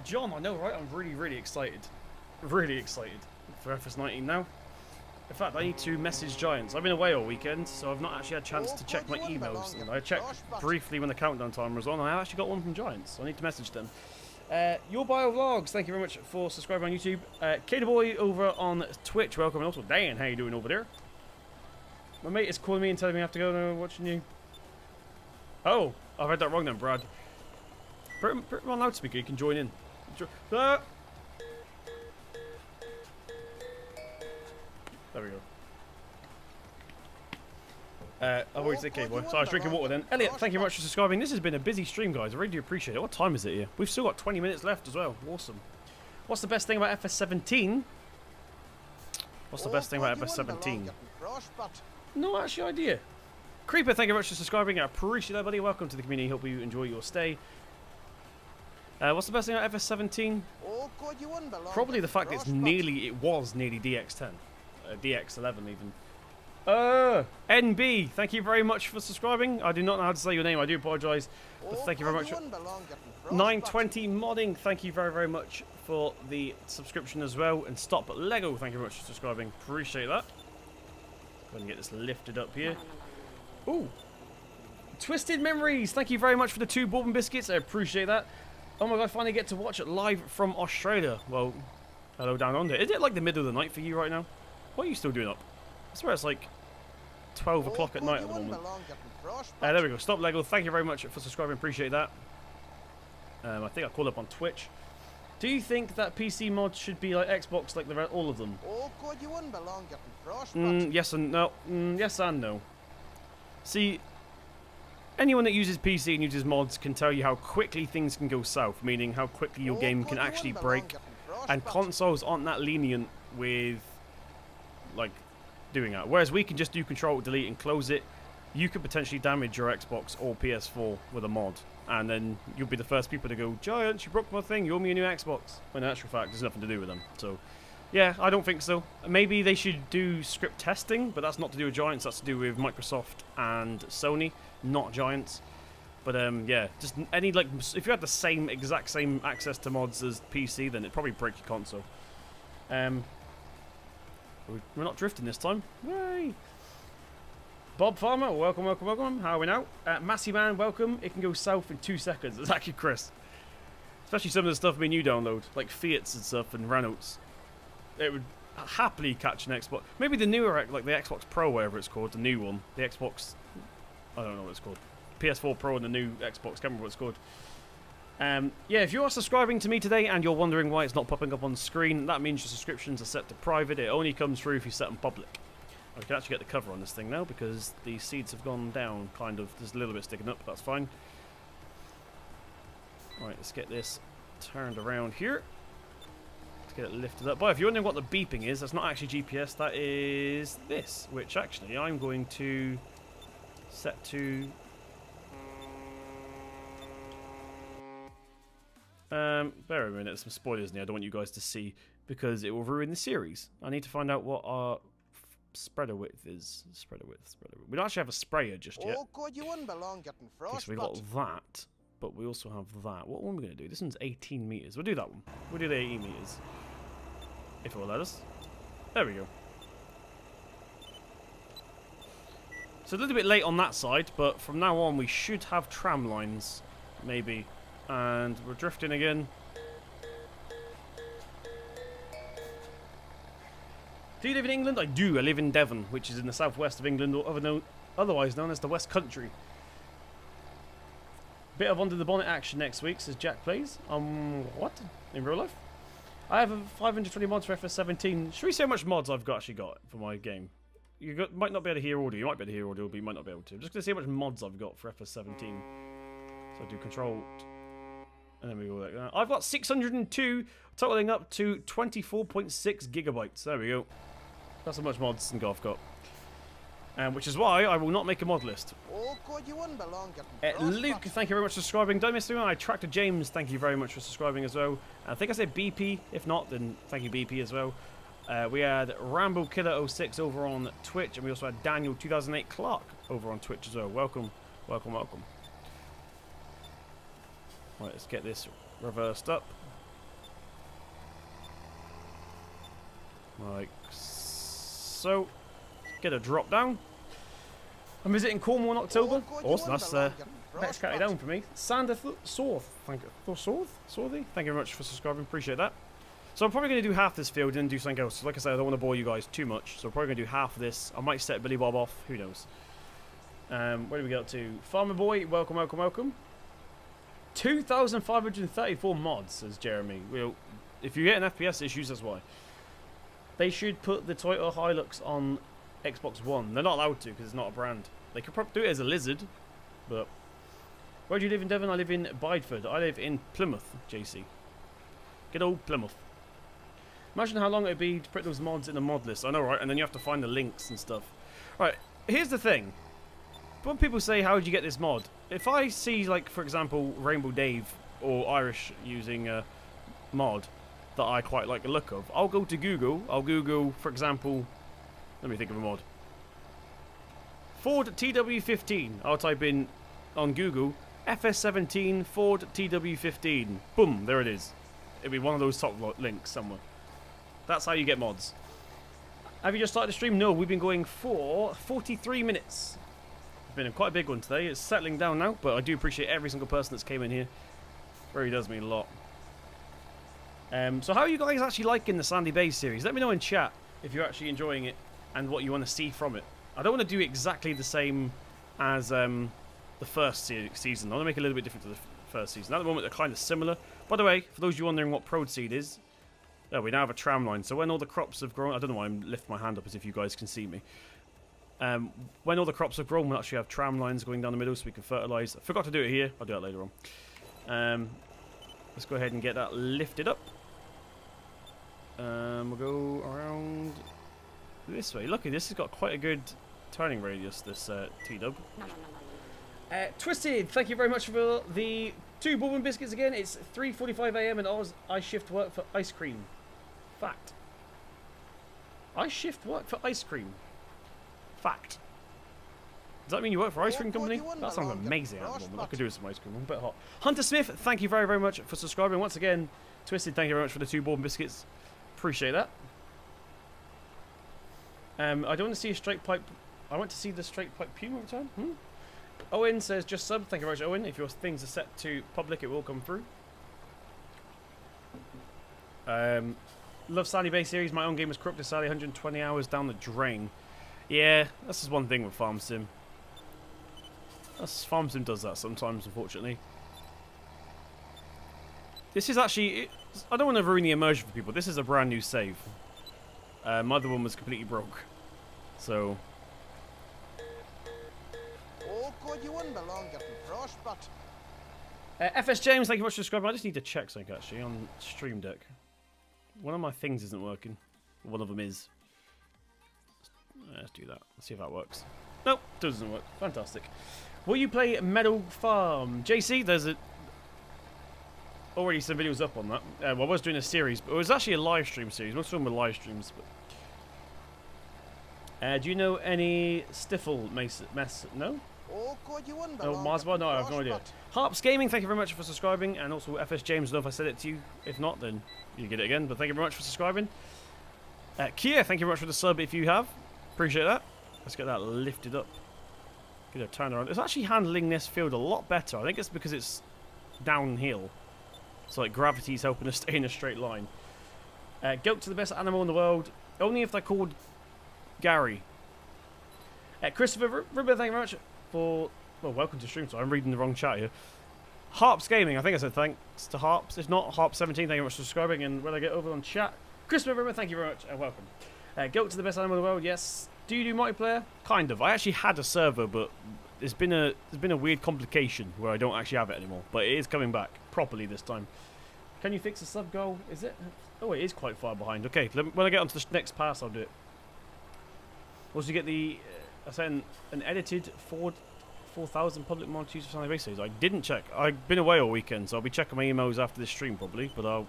John, I know, right? I'm really, really excited. Really excited for FS19 now. In fact, I need to message Giants. I've been away all weekend, so I've not actually had a chance to check my emails. And I checked briefly when the countdown timer was on, and I actually got one from Giants, so I need to message them. Your Bio Vlogs, thank you very much for subscribing on YouTube. Kato Boy over on Twitch, welcome. And also, Dan, how you doing over there? My mate is calling me and telling me I have to go now watching you. Oh, I've read that wrong then, Brad. Put him on loudspeaker, you can join in. There we go. I've already said K-Boy. So I was drinking water then. Elliot, thank you very much for subscribing. This has been a busy stream, guys. I really do appreciate it. What time is it here? We've still got 20 minutes left as well. Awesome. What's the best thing about FS17? What's the best thing about FS17? No actual idea. Creeper, thank you very much for subscribing. I appreciate that, buddy. Welcome to the community. Hope you enjoy your stay. What's the best thing about FS17? Probably the fact that it was nearly DX10. DX11 even. NB, thank you very much for subscribing. I do not know how to say your name, I do apologise. But thank you very much. 920 Modding, thank you very, very much for the subscription as well. And Stop Lego, thank you very much for subscribing. Appreciate that. Go ahead and get this lifted up here. Ooh. Twisted Memories, thank you very much for the 2 bourbon biscuits. I appreciate that. Oh my god, I finally get to watch it live from Australia. Well, hello down under. Is it like the middle of the night for you right now? What are you still doing up? I swear it's like 12 o'clock at night at the moment. There we go. Stop Lego. Thank you very much for subscribing. Appreciate that. I think I called up on Twitch. Do you think that PC mods should be like Xbox, like all of them? Yes and no. Yes and no. See, anyone that uses PC and uses mods can tell you how quickly things can go south, meaning how quickly your game can actually break. And consoles aren't that lenient with like doing that. Whereas we can just do Control, Delete, and close it. You could potentially damage your Xbox or PS4 with a mod, and then you'll be the first people to go, Giants, you broke my thing, you owe me a new Xbox. When in actual fact, there's nothing to do with them. So, yeah, I don't think so. Maybe they should do script testing, but that's not to do with Giants. That's to do with Microsoft and Sony, not Giants. But yeah, just any like if you had the exact same access to mods as PC, then it'd probably break your console. We're not drifting this time. Yay! Bob Farmer, welcome, welcome, welcome. How are we now? Massey Man, welcome. It can go south in 2 seconds. It's actually Chris. Especially some of the stuff me and you download, like Fiats and stuff and Renaults. It would happily catch an Xbox. Maybe the newer, like the Xbox Pro, whatever it's called, the new one. The Xbox, I don't know what it's called. PS4 Pro and the new Xbox, can't remember what it's called. Yeah, if you are subscribing to me today and you're wondering why it's not popping up on the screen, that means your subscriptions are set to private. It only comes through if you set them public. I can actually get the cover on this thing now because the seeds have gone down, kind of. There's a little bit sticking up, but that's fine. Right, let's get this turned around here. Let's get it lifted up. But if you're wondering what the beeping is, that's not actually GPS, that is this, which actually I'm going to set to... bear with me a minute, there's some spoilers in here I don't want you guys to see because it will ruin the series. I need to find out what our spreader width is. Spreader width. We don't actually have a sprayer just yet. Oh, God, you wouldn't belong getting Okay, so we got frostbite. that, but we also have that. What one are we going to do? This one's 18 meters. We'll do that one. We'll do the 18 meters. If it will let us. There we go. So a little bit late on that side, but from now on we should have tram lines, maybe. And we're drifting again. Do you live in England? I do. I live in Devon, which is in the southwest of England, or otherwise known as the West Country. Bit of under the bonnet action next week, says Jack Plays. What? In real life? I have a 520 mods for FS17. Should we see how much mods I've actually got for my game? Might not be able to hear audio. You might be able to hear audio, but you might not be able to. I'm just going to see how much mods I've got for FS17. So I do control... And then we go like that. I've got 602, totaling up to 24.6 gigabytes. There we go. That's how much mods and I've got. Which is why I will not make a mod list. Oh, God, you wouldn't belong getting frostbite. Luke, thank you very much for subscribing. Don't miss anyone. I Tractor James, thank you very much for subscribing as well. I think I said BP. If not, then thank you BP as well. We had Rambo Killer 06 over on Twitch, and we also had Daniel 2008 Clark over on Twitch as well. Welcome, welcome, welcome. Right, let's get this reversed up. Like so. Get a drop down. I'm visiting Cornwall in October. Awesome, that's next county down for me. Sander Sorth, thank you. Sorthy? Thank you very much for subscribing, appreciate that. So I'm probably going to do half this field and then do something else. So like I said, I don't want to bore you guys too much. So I'm probably going to do half of this. I might set Billy Bob off, who knows. Where do we get up to? Farmer Boy, welcome, welcome, welcome. 2,534 mods, says Jeremy. Well, if you get an FPS issues, that's why. They should put the Toyota Hilux on Xbox One. They're not allowed to because it's not a brand. They could probably do it as a Lizard, but... Where do you live in Devon? I live in Bideford. I live in Plymouth, JC. Good old Plymouth. Imagine how long it would be to put those mods in a mod list. I know, right? And then you have to find the links and stuff. Right, here's the thing. When people say, how did you get this mod? If I see, like, for example, Rainbow Dave or Irish using a mod that I quite like the look of, I'll go to Google. I'll Google, for example, let me think of a mod. Ford TW15. I'll type in on Google, FS17 Ford TW15. Boom, there it is. It'll be one of those top links somewhere. That's how you get mods. Have you just started the stream? No, we've been going for 43 minutes. It's been quite a big one today. It's settling down now, but I do appreciate every single person that's came in here. Really does mean a lot. So how are you guys actually liking the Sandy Bay series? Let me know in chat if you're actually enjoying it and what you want to see from it. I don't want to do exactly the same as the first season. I want to make it a little bit different to the first season. At the moment, they're kind of similar. By the way, for those of you wondering what Prode Seed is, we now have a tram line. So when all the crops have grown, I don't know why I'm lifting my hand up as if you guys can see me. When all the crops have grown, we'll actually have tram lines going down the middle so we can fertilise. I forgot to do it here. I'll do that later on. Let's go ahead and get that lifted up. We'll go around this way. Lucky, this has got quite a good turning radius, this T-Dub. Twisted, thank you very much for the 2 bourbon biscuits again. It's 3:45 AM and I shift work for ice cream. Fact. I shift work for ice cream. Fact. Does that mean you work for an ice cream company? That sounds amazing at the moment. I could do with some ice cream. I'm a bit hot. Hunter Smith, thank you very, very much for subscribing. Once again, Twisted, thank you very much for the 2 bourbon biscuits. Appreciate that. I don't want to see a straight pipe I went to see the Straight Pipe Puma return. Owen says, just sub. Thank you very much, Owen. If your things are set to public, it will come through. Love Sandy Bay series. My own game was corrupted sadly 120 hours down the drain. Yeah, this is one thing with Farm Sim. Farm Sim does that sometimes, unfortunately. This is actually... I don't want to ruin the immersion for people. This is a brand new save. My other one was completely broke. So... Oh, God, you wouldn't belong getting frostbite. FS James, thank you very much for subscribing. I just need to check something, actually, on Stream Deck. One of my things isn't working. One of them is. Let's do that. Let's see if that works. Nope, doesn't work. Fantastic. Will you play Metal Farm? JC, there's already some videos up on that. Well, I was doing a series, but it was actually a live stream series. Most of them were live streams. But... do you know any Stiffle mess? No? Oh, God, you wouldn't Oh, belong Marsbar? No, I have no idea. frostbite. Harps Gaming, thank you very much for subscribing. And also FS James, I don't know if I said it to you. If not, then you get it again. But thank you very much for subscribing. Kia, thank you very much for the sub if you have. Appreciate that. Let's get that lifted up. Get a turn around. It's actually handling this field a lot better. I think it's because it's downhill. So like gravity's helping us stay in a straight line. Goat to the best animal in the world. Only if they're called Gary. Christopher Ribber, thank you very much for... Well, welcome to stream. So I'm reading the wrong chat here. Harps Gaming, I think I said thanks to Harps. If not, Harps17, thank you very much for subscribing. And when I get over on chat, Christopher Ribber, thank you very much and welcome. Goat to the best animal in the world, yes. Do you do multiplayer? Kind of. I actually had a server, but there's been a weird complication where I don't actually have it anymore. But it is coming back properly this time. Can you fix a sub goal? Is it? Oh, it is quite far behind. Okay, when I get onto the next pass, I'll do it. Also, you get the I sent an edited 4,000 public mod use for Sunday races. I didn't check. I've been away all weekend, so I'll be checking my emails after this stream probably. But I'll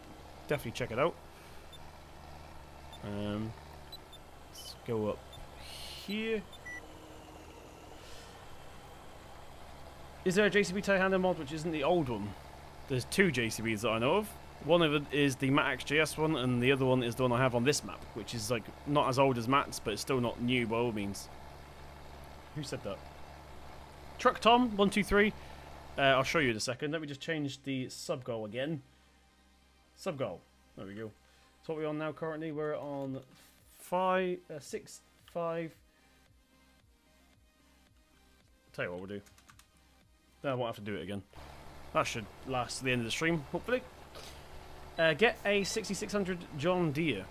definitely check it out. Let's go up here. Is there a JCB telehandler mod which isn't the old one? There's two JCBs that I know of. One of it is the MatXJS one, and the other one is the one I have on this map, which is like not as old as Matt's, but it's still not new by all means. Who said that? Truck Tom 123. I'll show you in a second. Let me just change the sub goal again. Sub goal. There we go. So what are we on now? Currently, we're on 6, 5. Tell you what we'll do. I won't have to do it again. That should last to the end of the stream, hopefully. Get a 6600 John Deere.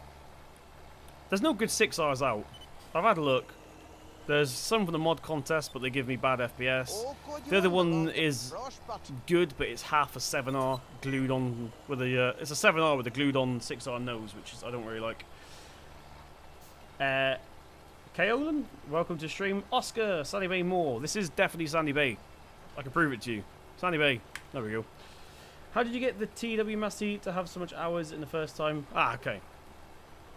There's no good 6Rs out. I've had a look. There's some from the mod contest, but they give me bad FPS. Oh, God, you The other wouldn't belong one getting is frostbite. good, but it's half a 7R glued on with a. It's a 7R with a glued on 6R nose, which is I don't really like. Kaolan, welcome to stream. Oscar, Sandy Bay Moore. This is definitely Sandy Bay. I can prove it to you. Sandy Bay. There we go. How did you get the TW Massey to have so much hours in the first time? Ah, okay.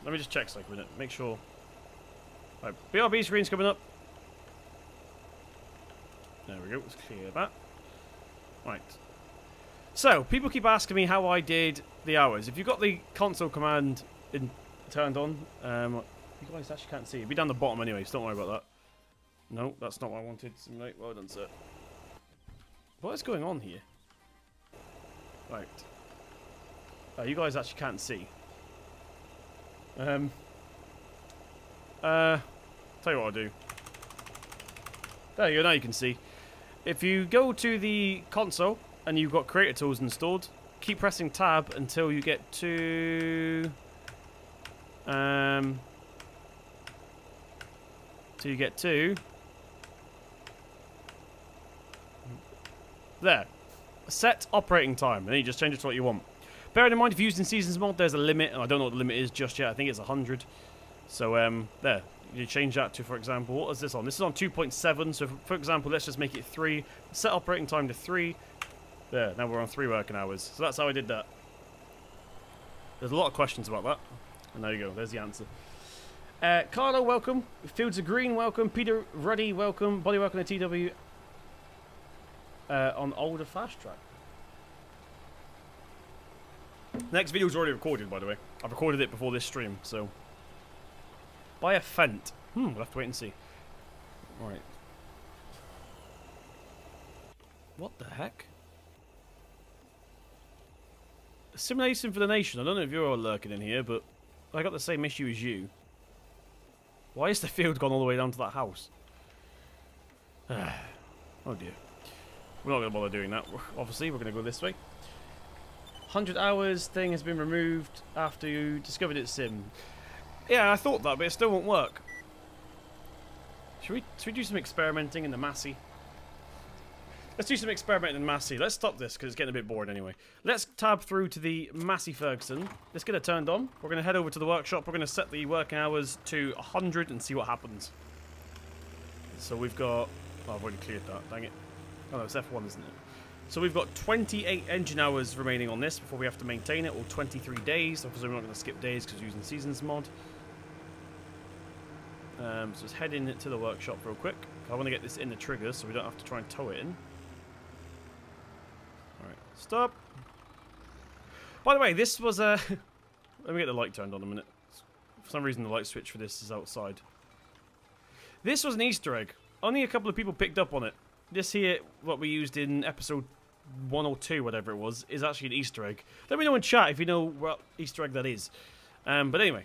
Let me just check something with it. Make sure. Right, BRB screen's coming up. There we go. Let's clear that. Right. So, people keep asking me how I did the hours. If you've got the console command turned on, you guys actually can't see. It'll be down the bottom anyway, so don't worry about that. No, that's not what I wanted. Simulate. Well done, sir. What is going on here? Right. You guys actually can't see. Tell you what I'll do. There you go, now you can see. If you go to the console and you've got creator tools installed, keep pressing tab until you get to there. Set operating time, and then you just change it to what you want. Bearing in mind, if you're using Seasons mod, there's a limit, and I don't know what the limit is just yet. I think it's 100. So, there. You change that to, for example, what is this on? This is on 2.7, so for example, let's just make it 3. Set operating time to 3. There, now we're on 3 working hours. So that's how I did that. There's a lot of questions about that. And there you go, there's the answer. Carlo, welcome. Fields of Green, welcome. Peter Ruddy, welcome. Body welcome to TW. On older fast track. Next video's already recorded, by the way. I've recorded it before this stream, so. Buy a Fent. We'll have to wait and see. Right. What the heck? Simulation for the nation. I don't know if you're all lurking in here, but I got the same issue as you. Why is the field gone all the way down to that house? Oh dear. We're not going to bother doing that. Obviously, we're going to go this way. 100 hours thing has been removed after you discovered its sim. Yeah, I thought that, but it still won't work. Should we do some experimenting in the Massey? Let's do some experimenting in the Massey. Let's stop this because it's getting a bit bored anyway. Let's tab through to the Massey Ferguson. Let's get it turned on. We're going to head over to the workshop. We're going to set the working hours to 100 and see what happens. So we've got... Oh, I've already cleared that. Dang it. Oh, no, it's F1, isn't it? So we've got 28 engine hours remaining on this before we have to maintain it, or 23 days. Obviously, we're not going to skip days because we're using Seasons mod. So let's head into the workshop real quick. I want to get this in the trigger so we don't have to try and tow it in. Alright, stop. By the way, this was a... Let me get the light turned on a minute. For some reason the light switch for this is outside. This was an Easter egg. Only a couple of people picked up on it. This here, what we used in episode 1 or 2, whatever it was, is actually an Easter egg. Let me know in chat if you know what Easter egg that is. But anyway.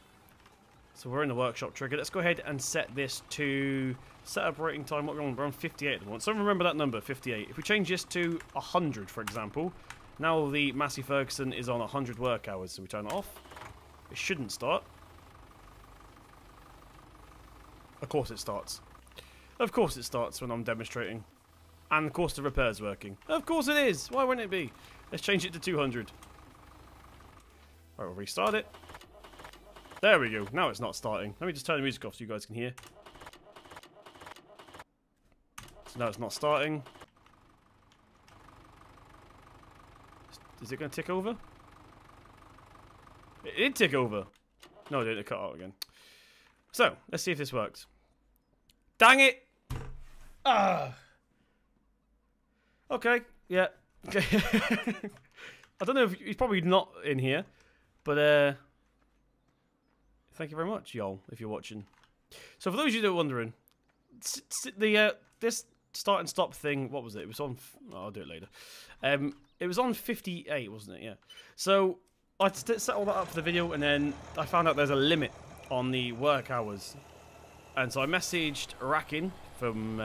So we're in the workshop trigger. Let's go ahead and set this to set operating time. What we're on 58 at the moment. So remember that number, 58. If we change this to 100, for example, now the Massey Ferguson is on 100 work hours. So we turn it off. It shouldn't start. Of course it starts. Of course it starts when I'm demonstrating. And of course the repair's working. Of course it is. Why wouldn't it be? Let's change it to 200. Right, we'll restart it. There we go. Now it's not starting. Let me just turn the music off so you guys can hear. So now it's not starting. Is it going to tick over? It did tick over. No, it didn't. It cut out again. So, let's see if this works. Dang it! Ah! Okay, yeah. I don't know if... He's probably not in here. But, thank you very much, y'all, if you're watching. So for those of you that are wondering, this start and stop thing, what was it? It was on... Oh, I'll do it later. It was on 58, wasn't it? Yeah. So I set all that up for the video, and then I found out there's a limit on the work hours. And so I messaged Rakin from...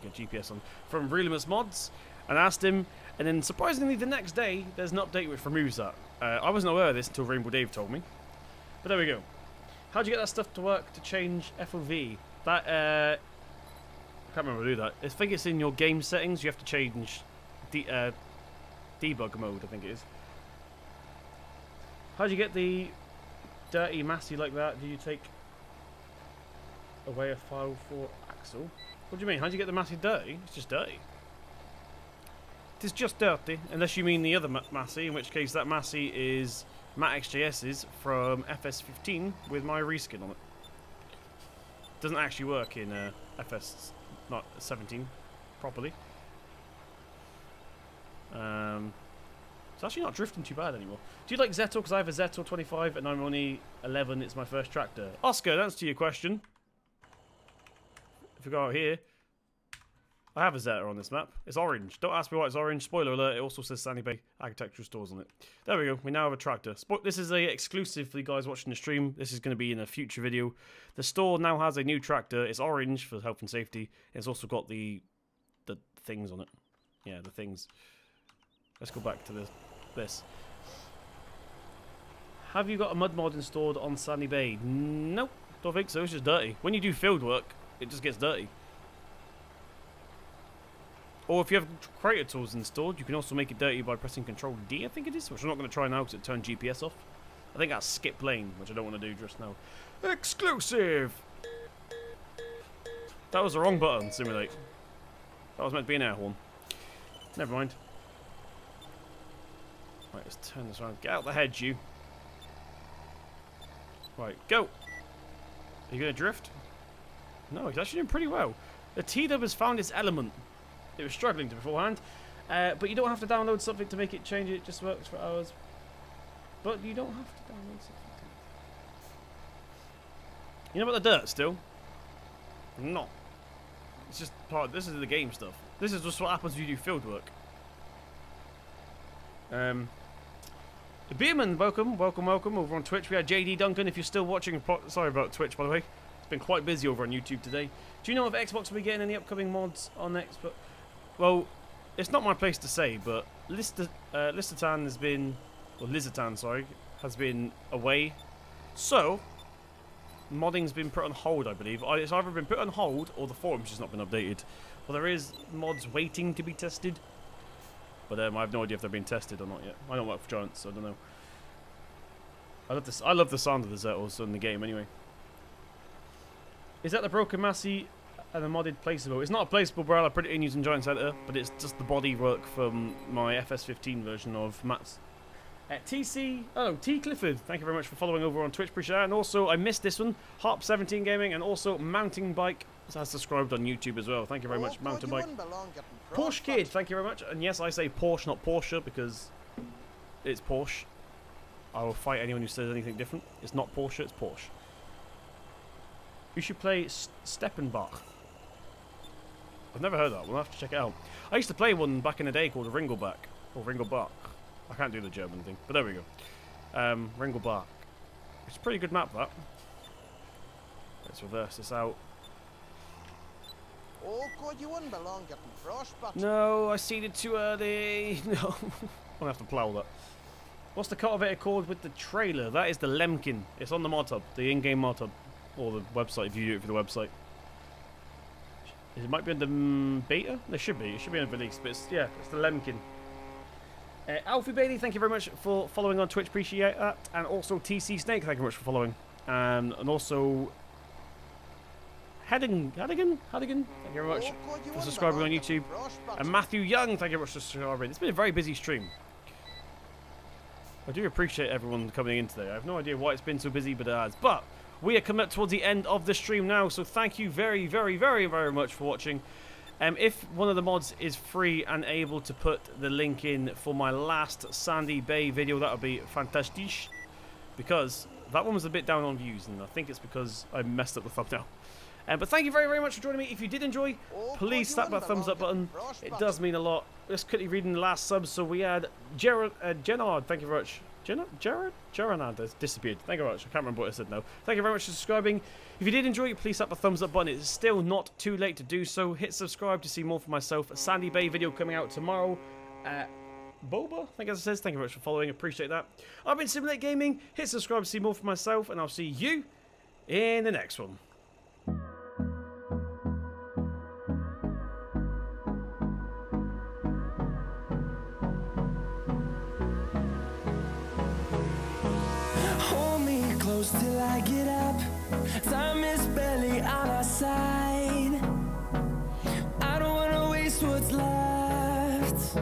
get GPS on. From Realimus Mods, and asked him, and then surprisingly the next day, there's an update which removes that. I wasn't aware of this until Rainbow Dave told me. But there we go. How'd you get that stuff to work to change FOV? That, I can't remember how to do that. I think it's in your game settings. You have to change debug mode, I think it is. How'd you get the dirty Massey like that? Do you take away a file for Axel? What do you mean? How'd you get the Massey dirty? It's just dirty. It's just dirty, unless you mean the other Massey, in which case that Massey is Matt XJS's from FS15 with my reskin on it. Doesn't actually work in FS not 17 properly. It's actually not drifting too bad anymore. Do you like Zettel? Because I have a Zettel 25 and I'm only 11. It's my first tractor. Oscar, to answer your question. If we go out here, I have a Zeta on this map. It's orange. Don't ask me why it's orange. Spoiler alert, it also says Sandy Bay Architectural Stores on it. There we go. We now have a tractor. This is a exclusive for you guys watching the stream. This is going to be in a future video. The store now has a new tractor. It's orange for health and safety. It's also got the things on it. Yeah, the things. Let's go back to this. Have you got a mud mod installed on Sandy Bay? Nope. Don't think so. It's just dirty. When you do field work, it just gets dirty. Or if you have creator tools installed, you can also make it dirty by pressing Control D, I think it is, which I'm not going to try now because it turned GPS off. I think that's skip lane, which I don't want to do just now. Exclusive! That was the wrong button, simulate. That was meant to be an air horn. Never mind. Right, let's turn this around. Get out the hedge, you. Right, go! Are you going to drift? No, he's actually doing pretty well. The T-Dub has found its element. It was struggling to beforehand, but you don't have to download something to make it change. It just works for hours. But you don't have to download something. You know about the dirt still? No. It's just part. This is the game stuff. This is just what happens when you do field work. Beerman, welcome over on Twitch. We had JD Duncan. If you're still watching, sorry about Twitch, by the way. It's been quite busy over on YouTube today. Do you know if Xbox will be getting any upcoming mods on Xbox? Well, it's not my place to say, but Lizatan has been, or Lizatan, sorry, has been away. So, modding's been put on hold, I believe. It's either been put on hold or the forum's just not been updated. Well, there is mods waiting to be tested, but I have no idea if they're being tested or not yet. I don't work for Giants, so I don't know. I love the sound of the Zettles in the game anyway. Is that the broken Massey and the modded placeable? It's not a placeable barrel I put it in using Giants Editor, but it's just the body work from my FS15 version of Matt's. T Clifford, thank you very much for following over on Twitch, appreciate that. And also, I missed this one, Harp17 Gaming, and also Mountain Bike has subscribed on YouTube as well. Thank you very much, Mountain Bike. Porsche Kid, thank you very much. And yes, I say Porsche, not Porsche, because it's Porsche. I will fight anyone who says anything different. It's not Porsche, it's Porsche. You should play Steppenbach. I've never heard that. We'll have to check it out. I used to play one back in the day called Ringelbach, or Ringelbach. I can't do the German thing, but there we go. Ringelbach. It's a pretty good map, that. Let's reverse this out. Oh, God, you wouldn't belong getting frostbite. No, I seeded too early. No. I'll have to plough that. What's the cultivator called with the trailer? That is the Lemkin. It's on the mod hub, the in-game mod hub, or the website if you do it for the website. It might be on the beta? There should be. It should be on the release, but it's, yeah, it's the Lemkin. Alfie Bailey, thank you very much for following on Twitch, appreciate that. And also TC Snake, thank you very much for following. And also Hadigan, thank you very much for subscribing on YouTube. And Matthew Young, thank you very much for subscribing. It's been a very busy stream. I do appreciate everyone coming in today. I have no idea why it's been so busy, but it has. But we are coming up towards the end of the stream now, so thank you very, very, very, very much for watching. If one of the mods is free and able to put the link in for my last Sandy Bay video, that would be fantastic. Because that one was a bit down on views, and I think it's because I messed up the thumbnail. But thank you very, very much for joining me. If you did enjoy, please slap that thumbs up button. It does mean a lot. Let's quickly read in the last subs. So we had Gerard, thank you very much. Gerard has disappeared. Thank you very much. I can't remember what I said now. Thank you very much for subscribing. If you did enjoy it, please slap the thumbs up button. It's still not too late to do so. Hit subscribe to see more for myself. A Sandy Bay video coming out tomorrow. Boba, I think as it says. Thank you very much for following. Appreciate that. I've been Simulate Gaming. Hit subscribe to see more for myself, and I'll see you in the next one. Till I get up, time is barely on our side. I don't wanna waste what's left.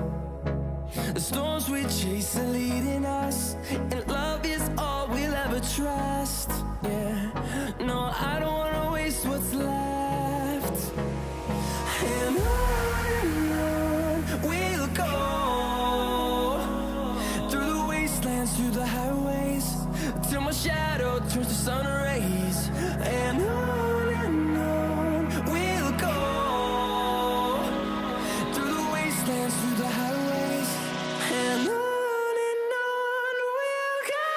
The storms we chase are leading us, and love is all we'll ever trust. Yeah, no, I don't wanna waste what's left. And on we'll go, through the wastelands, through the highways, till my shadow turns to sun rays. And on we'll go, through the wastelands, through the highways, and on we'll go.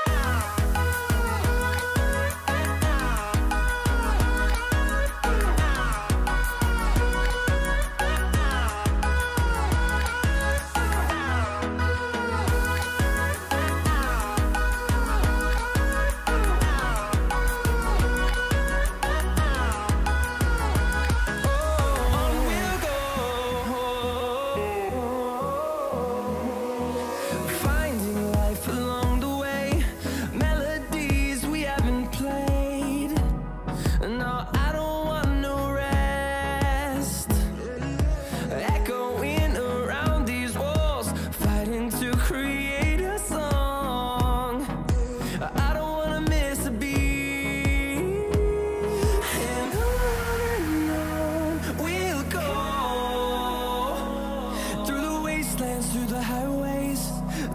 Through the highways,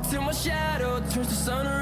till my shadow turns to sun.